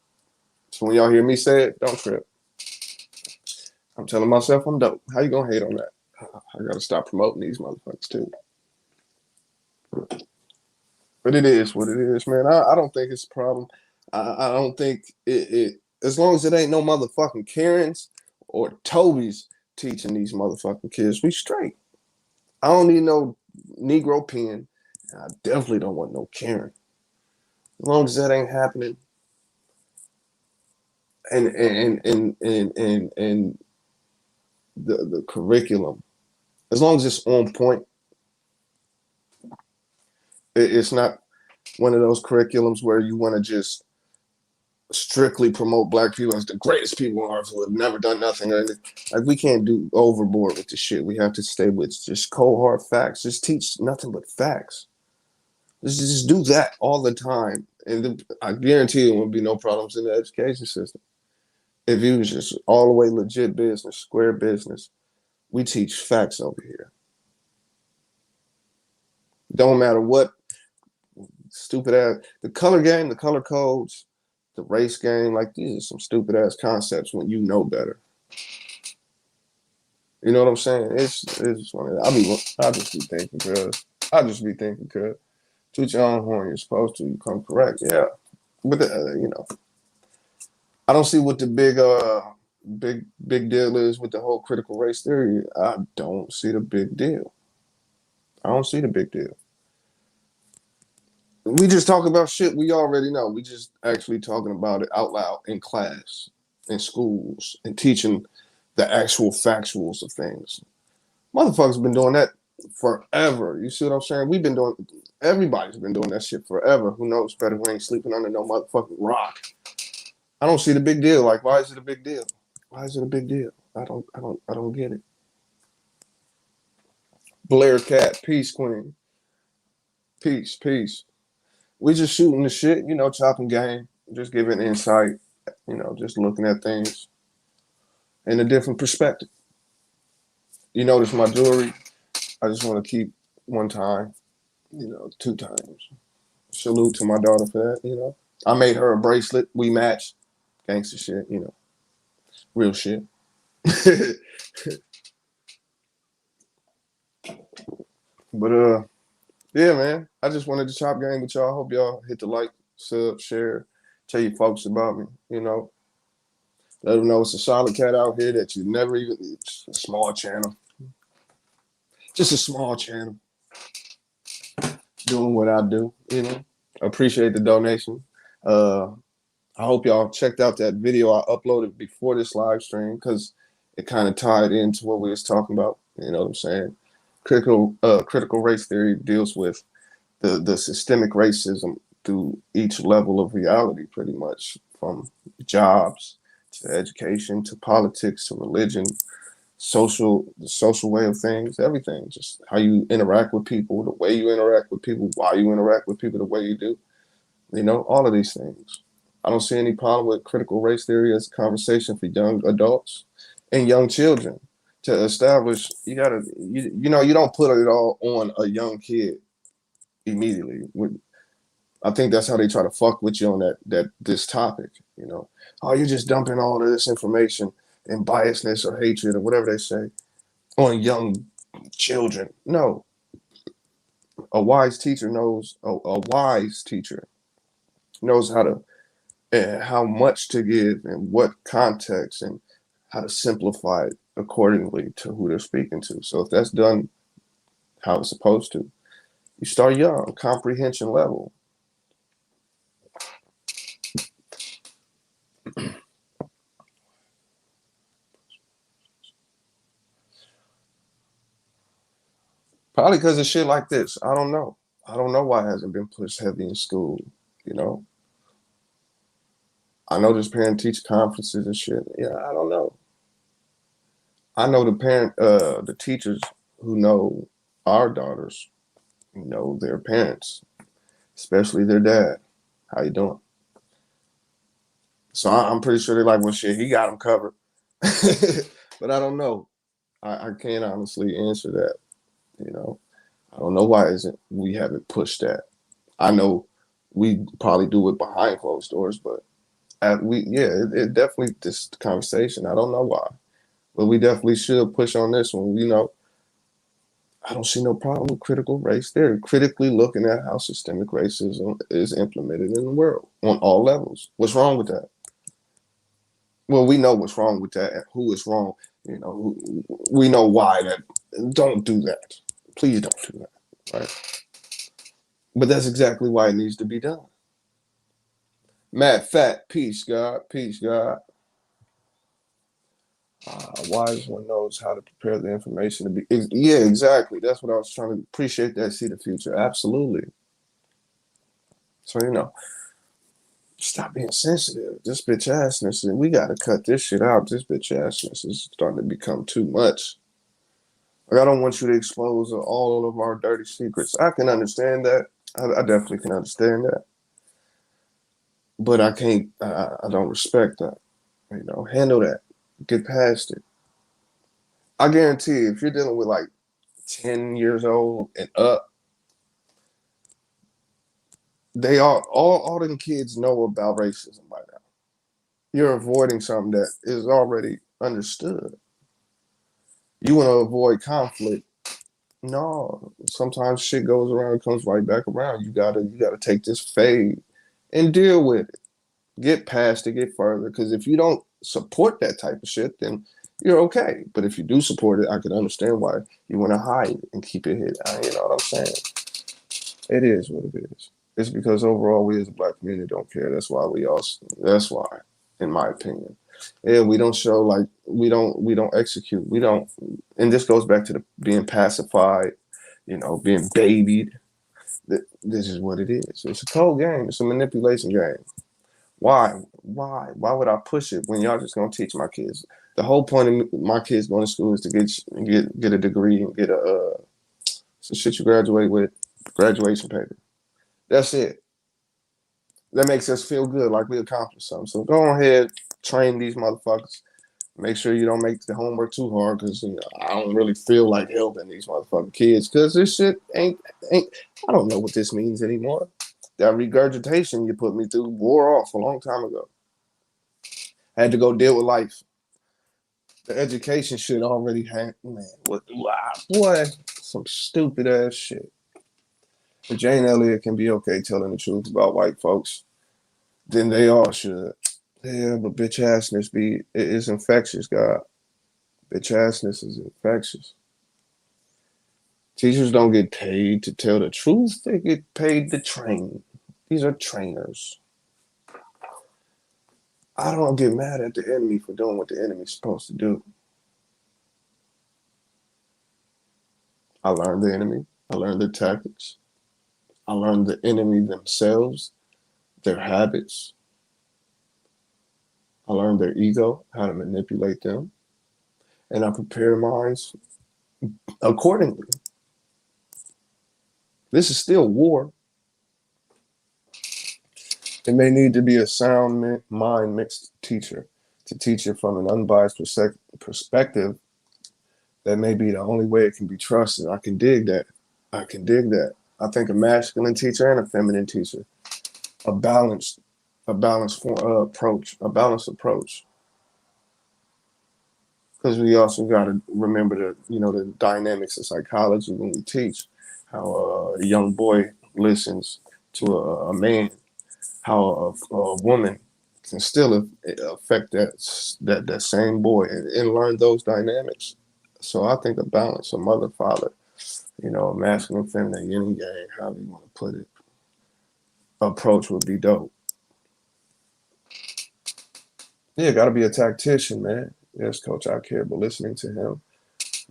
So when y'all hear me say it, don't trip. I'm telling myself I'm dope. How you gonna hate on that? I gotta stop promoting these motherfuckers too. But it is what it is, man. I don't think it's a problem. I don't think it as long as it ain't no motherfucking Karens or Toby's teaching these motherfucking kids, we straight. I don't need no Negro pen. I definitely don't want no Karen. As long as that ain't happening, and the curriculum, as long as it's on point, it's not one of those curriculums where you want to just strictly promote black people as the greatest people on earth who have never done nothing. Like, we can't do overboard with the shit. We have to stay with just cold hard facts. Just teach nothing but facts. Just do that all the time. And I guarantee there would be no problems in the education system. If you was just all the way legit business, square business, we teach facts over here. Don't matter what stupid ass, the color game, the color codes, the race game, like these are some stupid ass concepts when you know better. You know what I'm saying? It's funny. I just be thinking, cuz. I just be thinking, cuz. Toot your own horn, you're supposed to, you come correct. Yeah. But I don't see what the big deal is with the whole critical race theory. I don't see the big deal. I don't see the big deal. We just talk about shit we already know. We just actually talking about it out loud in class, in schools, and teaching the actual factuals of things. Motherfuckers been doing that forever. You see what I'm saying? Everybody's been doing that shit forever. Who knows better? We ain't sleeping under no motherfucking rock. I don't see the big deal. Like, why is it a big deal? Why is it a big deal? I don't get it. Blair Cat, peace, Queen. Peace, peace. We just shooting the shit, chopping game, just giving insight, just looking at things in a different perspective. You notice my jewelry, I just want to keep one time, two times. Salute to my daughter for that. I made her a bracelet. We match. Gangster shit, real shit. But yeah, man. I just wanted to chop game with y'all. Hope y'all hit the like, sub, share, tell your folks about me. Let them know it's a solid cat out here that you never even. It's a small channel, just a small channel, doing what I do. Appreciate the donation. Uh, I hope y'all checked out that video I uploaded before this live stream because it kind of tied into what we was talking about. You know what I'm saying? Critical race theory deals with the systemic racism through each level of reality, pretty much from jobs to education to politics to religion, the social way of things, everything. Just how you interact with people, the way you interact with people, why you interact with people the way you do. All of these things. I don't see any problem with critical race theory as a conversation for young adults and young children to establish. You don't put it all on a young kid immediately. I think that's how they try to fuck with you on this topic. Oh, you're just dumping all of this information and biasness or hatred or whatever they say on young children. No, a wise teacher knows. A wise teacher knows how to and how much to give and what context and how to simplify it accordingly to who they're speaking to. So if that's done how it's supposed to, you start young, comprehension level. Probably because of shit like this. I don't know. I don't know why it hasn't been pushed heavy in school. You know, I know there's parent teacher conferences and shit. Yeah, I don't know. I know the teachers who know our daughters know their parents, especially their dad. How you doing? So I'm pretty sure they're like, well, shit, he got them covered. But I don't know. I can't honestly answer that. You know, I don't know why isn't we haven't pushed that. I know we probably do it behind closed doors, but it definitely this conversation. I don't know why, but we definitely should push on this one. I don't see no problem with critical race theory. Critically looking at how systemic racism is implemented in the world on all levels. What's wrong with that? Well, we know what's wrong with that and who is wrong. We know why that. Don't do that. Please don't do that. Right? But that's exactly why it needs to be done. Matt Fat, peace, God, peace, God. A wise one knows how to prepare the information to be. Yeah, exactly. That's what I was trying to appreciate. That see the future, absolutely. So stop being sensitive. This bitch assness, and we got to cut this shit out. This bitch assness is starting to become too much. Like, I don't want you to expose all of our dirty secrets. I can understand that. I definitely can understand that. but I can't. I don't respect that. You know, handle that. Get past it. I guarantee you, if you're dealing with like 10 years old and up, they all them kids know about racism by now. You're avoiding something that is already understood. You want to avoid conflict. No, sometimes shit goes around, comes right back around. You gotta take this fade and deal with it. Get past it, get further. Because if you don't support that type of shit, then you're okay. But if you do support it, I can understand why you want to hide it and keep it hidden. You know what I'm saying? It is what it is. It's because overall we as a black community don't care. That's why we all. That's why, in my opinion, yeah, we don't show like we don't execute. We don't, and this goes back to the being pacified, being babied. This is what it is. It's a cold game. It's a manipulation game. Why? Why would I push it when y'all just gonna teach my kids? The whole point of my kids going to school is to get a degree and get some shit you graduate with, graduation paper. That's it. That makes us feel good, like we accomplished something. So go ahead, train these motherfuckers. Make sure you don't make the homework too hard, because I don't really feel like helping these motherfucking kids, because this shit ain't. I don't know what this means anymore. That regurgitation you put me through wore off a long time ago. I had to go deal with life. The education shit already had, man. Wow, boy, some stupid ass shit. If Jane Elliott can be okay telling the truth about white folks, then they all should. Yeah, but bitch assness is infectious, God. Bitch assness is infectious. Teachers don't get paid to tell the truth, they get paid to train. These are trainers. I don't get mad at the enemy for doing what the enemy's supposed to do. I learned the enemy. I learned their tactics. I learned the enemy themselves, their habits. I learned their ego, how to manipulate them. And I prepare minds accordingly. This is still war. It may need to be a sound mind mixed teacher to teach it from an unbiased perspective. That may be the only way it can be trusted. I can dig that. I can dig that. I think a masculine teacher and a feminine teacher, a balanced, approach, a balanced approach. Because we also got to remember the dynamics of psychology when we teach. How a young boy listens to a man, how a woman can still affect that same boy, and learn those dynamics. So I think a balance, a mother, father, masculine, feminine, yin and yang, however you want to put it, approach would be dope. Yeah, got to be a tactician, man. Yes, coach, I care, but listening to him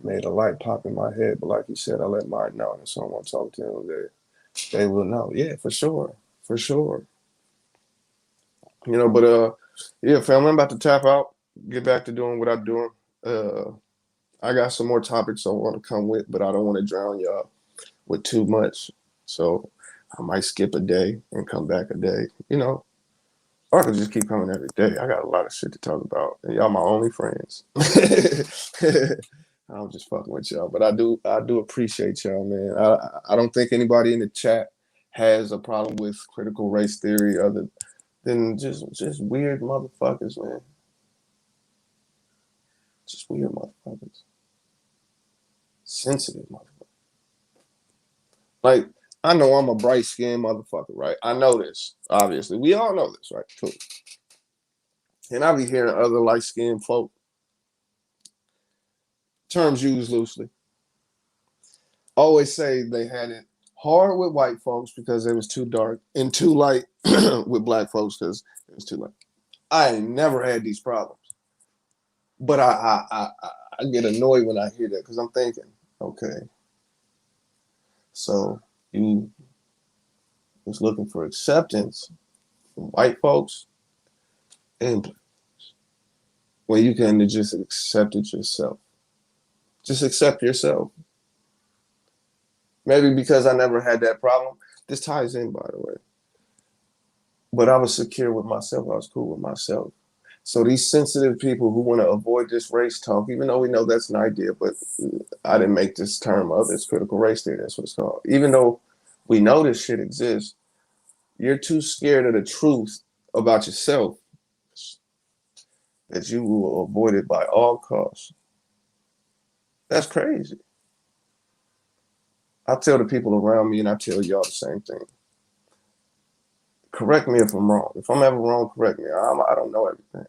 made a light pop in my head. But like you said, I let Martin know, and if someone talk to him, they will know. Yeah, for sure, for sure. But yeah, family, I'm about to tap out, get back to doing what I'm doing. Uh, I got some more topics I want to come with, but I don't want to drown y'all with too much. So I might skip a day and come back a day, or I could just keep coming every day. I got a lot of shit to talk about, and y'all my only friends. I'm just fucking with y'all, but I do appreciate y'all, man. I don't think anybody in the chat has a problem with critical race theory other than just weird motherfuckers, man. Just weird motherfuckers. Sensitive motherfuckers. Like, I know I'm a bright skinned motherfucker, right? I know this, obviously. We all know this, right? Cool. And I be hearing other light skinned folk, terms used loosely, always say they had it hard with white folks because it was too dark, and too light with black folks because it was too light. I ain't never had these problems, but I get annoyed when I hear that, because I'm thinking, okay, so you was looking for acceptance from white folks and black folks, when you can have just accept it yourself. Just accept yourself. Maybe because I never had that problem. This ties in, by the way. But I was secure with myself. I was cool with myself. So these sensitive people who want to avoid this race talk, even though we know that's an idea, but I didn't make this term up. It's critical race theory. That's what it's called. Even though we know this shit exists, you're too scared of the truth about yourself that you will avoid it by all costs. That's crazy. I tell the people around me, and I tell y'all the same thing. Correct me if I'm wrong. If I'm ever wrong, correct me. I don't know everything.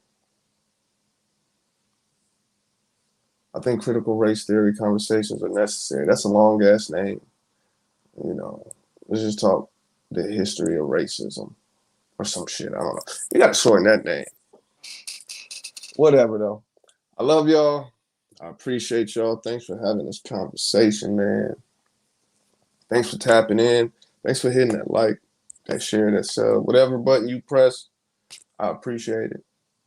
I think critical race theory conversations are necessary. That's a long ass name. You know, let's just talk the history of racism or some shit. I don't know. You got to shorten that name. Whatever though. I love y'all. I appreciate y'all. Thanks for having this conversation, man. Thanks for tapping in. Thanks for hitting that like, that share, that sub. Whatever button you press, I appreciate it.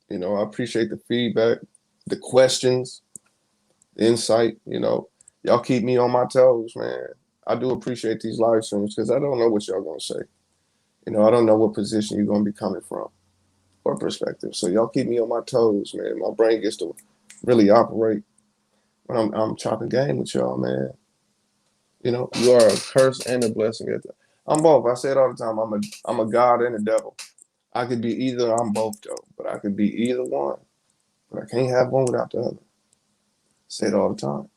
You know, I appreciate the feedback, the questions, the insight. You know, y'all keep me on my toes, man. I do appreciate these live streams because I don't know what y'all gonna say. You know, I don't know what position you're gonna be coming from or perspective. So y'all keep me on my toes, man. My brain gets to really operate when I'm chopping game with y'all, man. You know, you are a curse and a blessing. I'm both. I say it all the time. I'm a God and a devil. I could be either. I'm both though, but I could be either one. But I can't have one without the other. Say it all the time.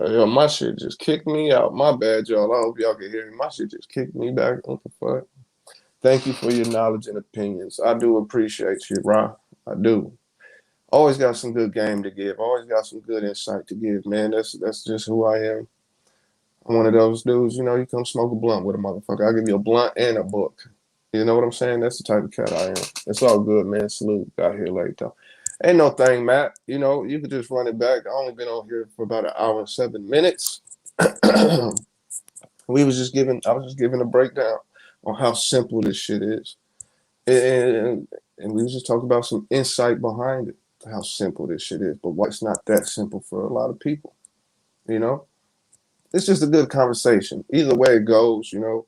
Yo, my shit just kicked me out. My bad, y'all. I hope y'all can hear me. My shit just kicked me back. What the fuck? Thank you for your knowledge and opinions. I do appreciate you, Ra. I do. Always got some good game to give. Always got some good insight to give, man. That's just who I am. I'm one of those dudes, you know, you come smoke a blunt with a motherfucker. I'll give you a blunt and a book. You know what I'm saying? That's the type of cat I am. It's all good, man. Salute. Got here late, though. Ain't no thing, Matt. You know, you could just run it back. I only been on here for about an hour and 7 minutes. I was just giving a breakdown on how simple this shit is. And we was just talking about some insight behind it, how simple this shit is, but why it's not that simple for a lot of people, you know? It's just a good conversation. Either way it goes, you know,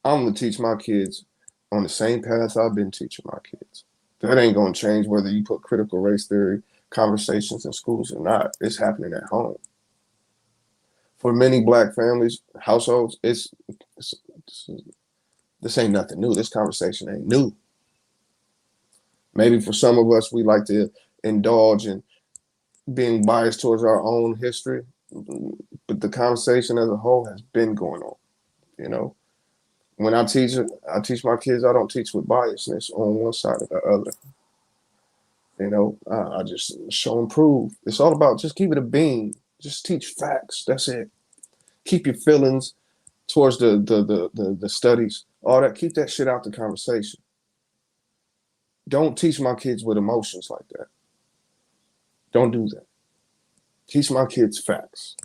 I'm gonna teach my kids on the same path I've been teaching my kids. That ain't gonna change whether you put critical race theory conversations in schools or not. It's happening at home. For many black families, households, it's this ain't nothing new. This conversation ain't new. Maybe for some of us, we like to indulge in being biased towards our own history, but the conversation as a whole has been going on. You know, when I teach my kids. I don't teach with biasness on one side or the other. You know, I just show and prove. It's all about just keep it a beam. Just teach facts. That's it. Keep your feelings towards the studies. All that. Keep that shit out the conversation. Don't teach my kids with emotions like that. Don't do that. Teach my kids facts.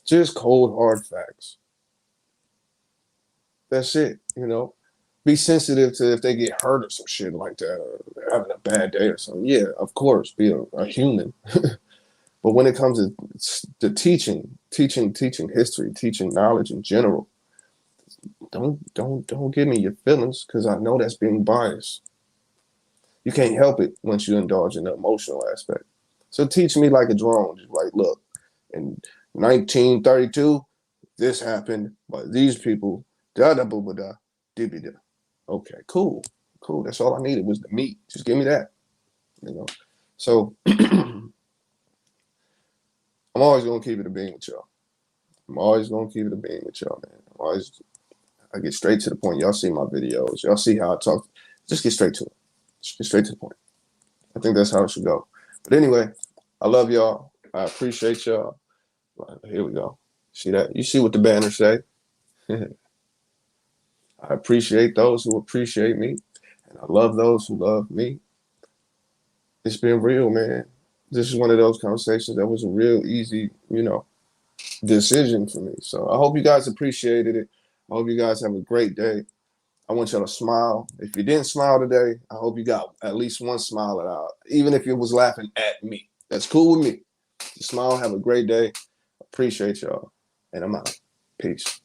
Just cold hard facts. That's it. You know, be sensitive to if they get hurt or some shit like that, or they're having a bad day or something. Yeah, of course, be a human. But when it comes to teaching history, teaching knowledge in general, don't give me your feelings because I know that's being biased. You can't help it once you indulge in the emotional aspect. So teach me like a drone. Just like, look, in 1932, this happened by these people. Da da da da da da. Okay, cool, cool. That's all I needed was the meat. Just give me that. You know. So I'm always gonna keep it a being with y'all. I'm always gonna keep it a being with y'all, man. I get straight to the point. Y'all see my videos. Y'all see how I talk. Just get straight to it. Just get straight to the point. I think that's how it should go. But anyway, I love y'all. I appreciate y'all. Here we go. See that? You see what the banners say? I appreciate those who appreciate me, and I love those who love me. It's been real, man. This is one of those conversations that was a real easy, you know, decision for me. So I hope you guys appreciated it. I hope you guys have a great day. I want y'all to smile. If you didn't smile today, I hope you got at least one smile out, even if you was laughing at me. That's cool with me. Just smile. Have a great day. Appreciate y'all. And I'm out. Peace.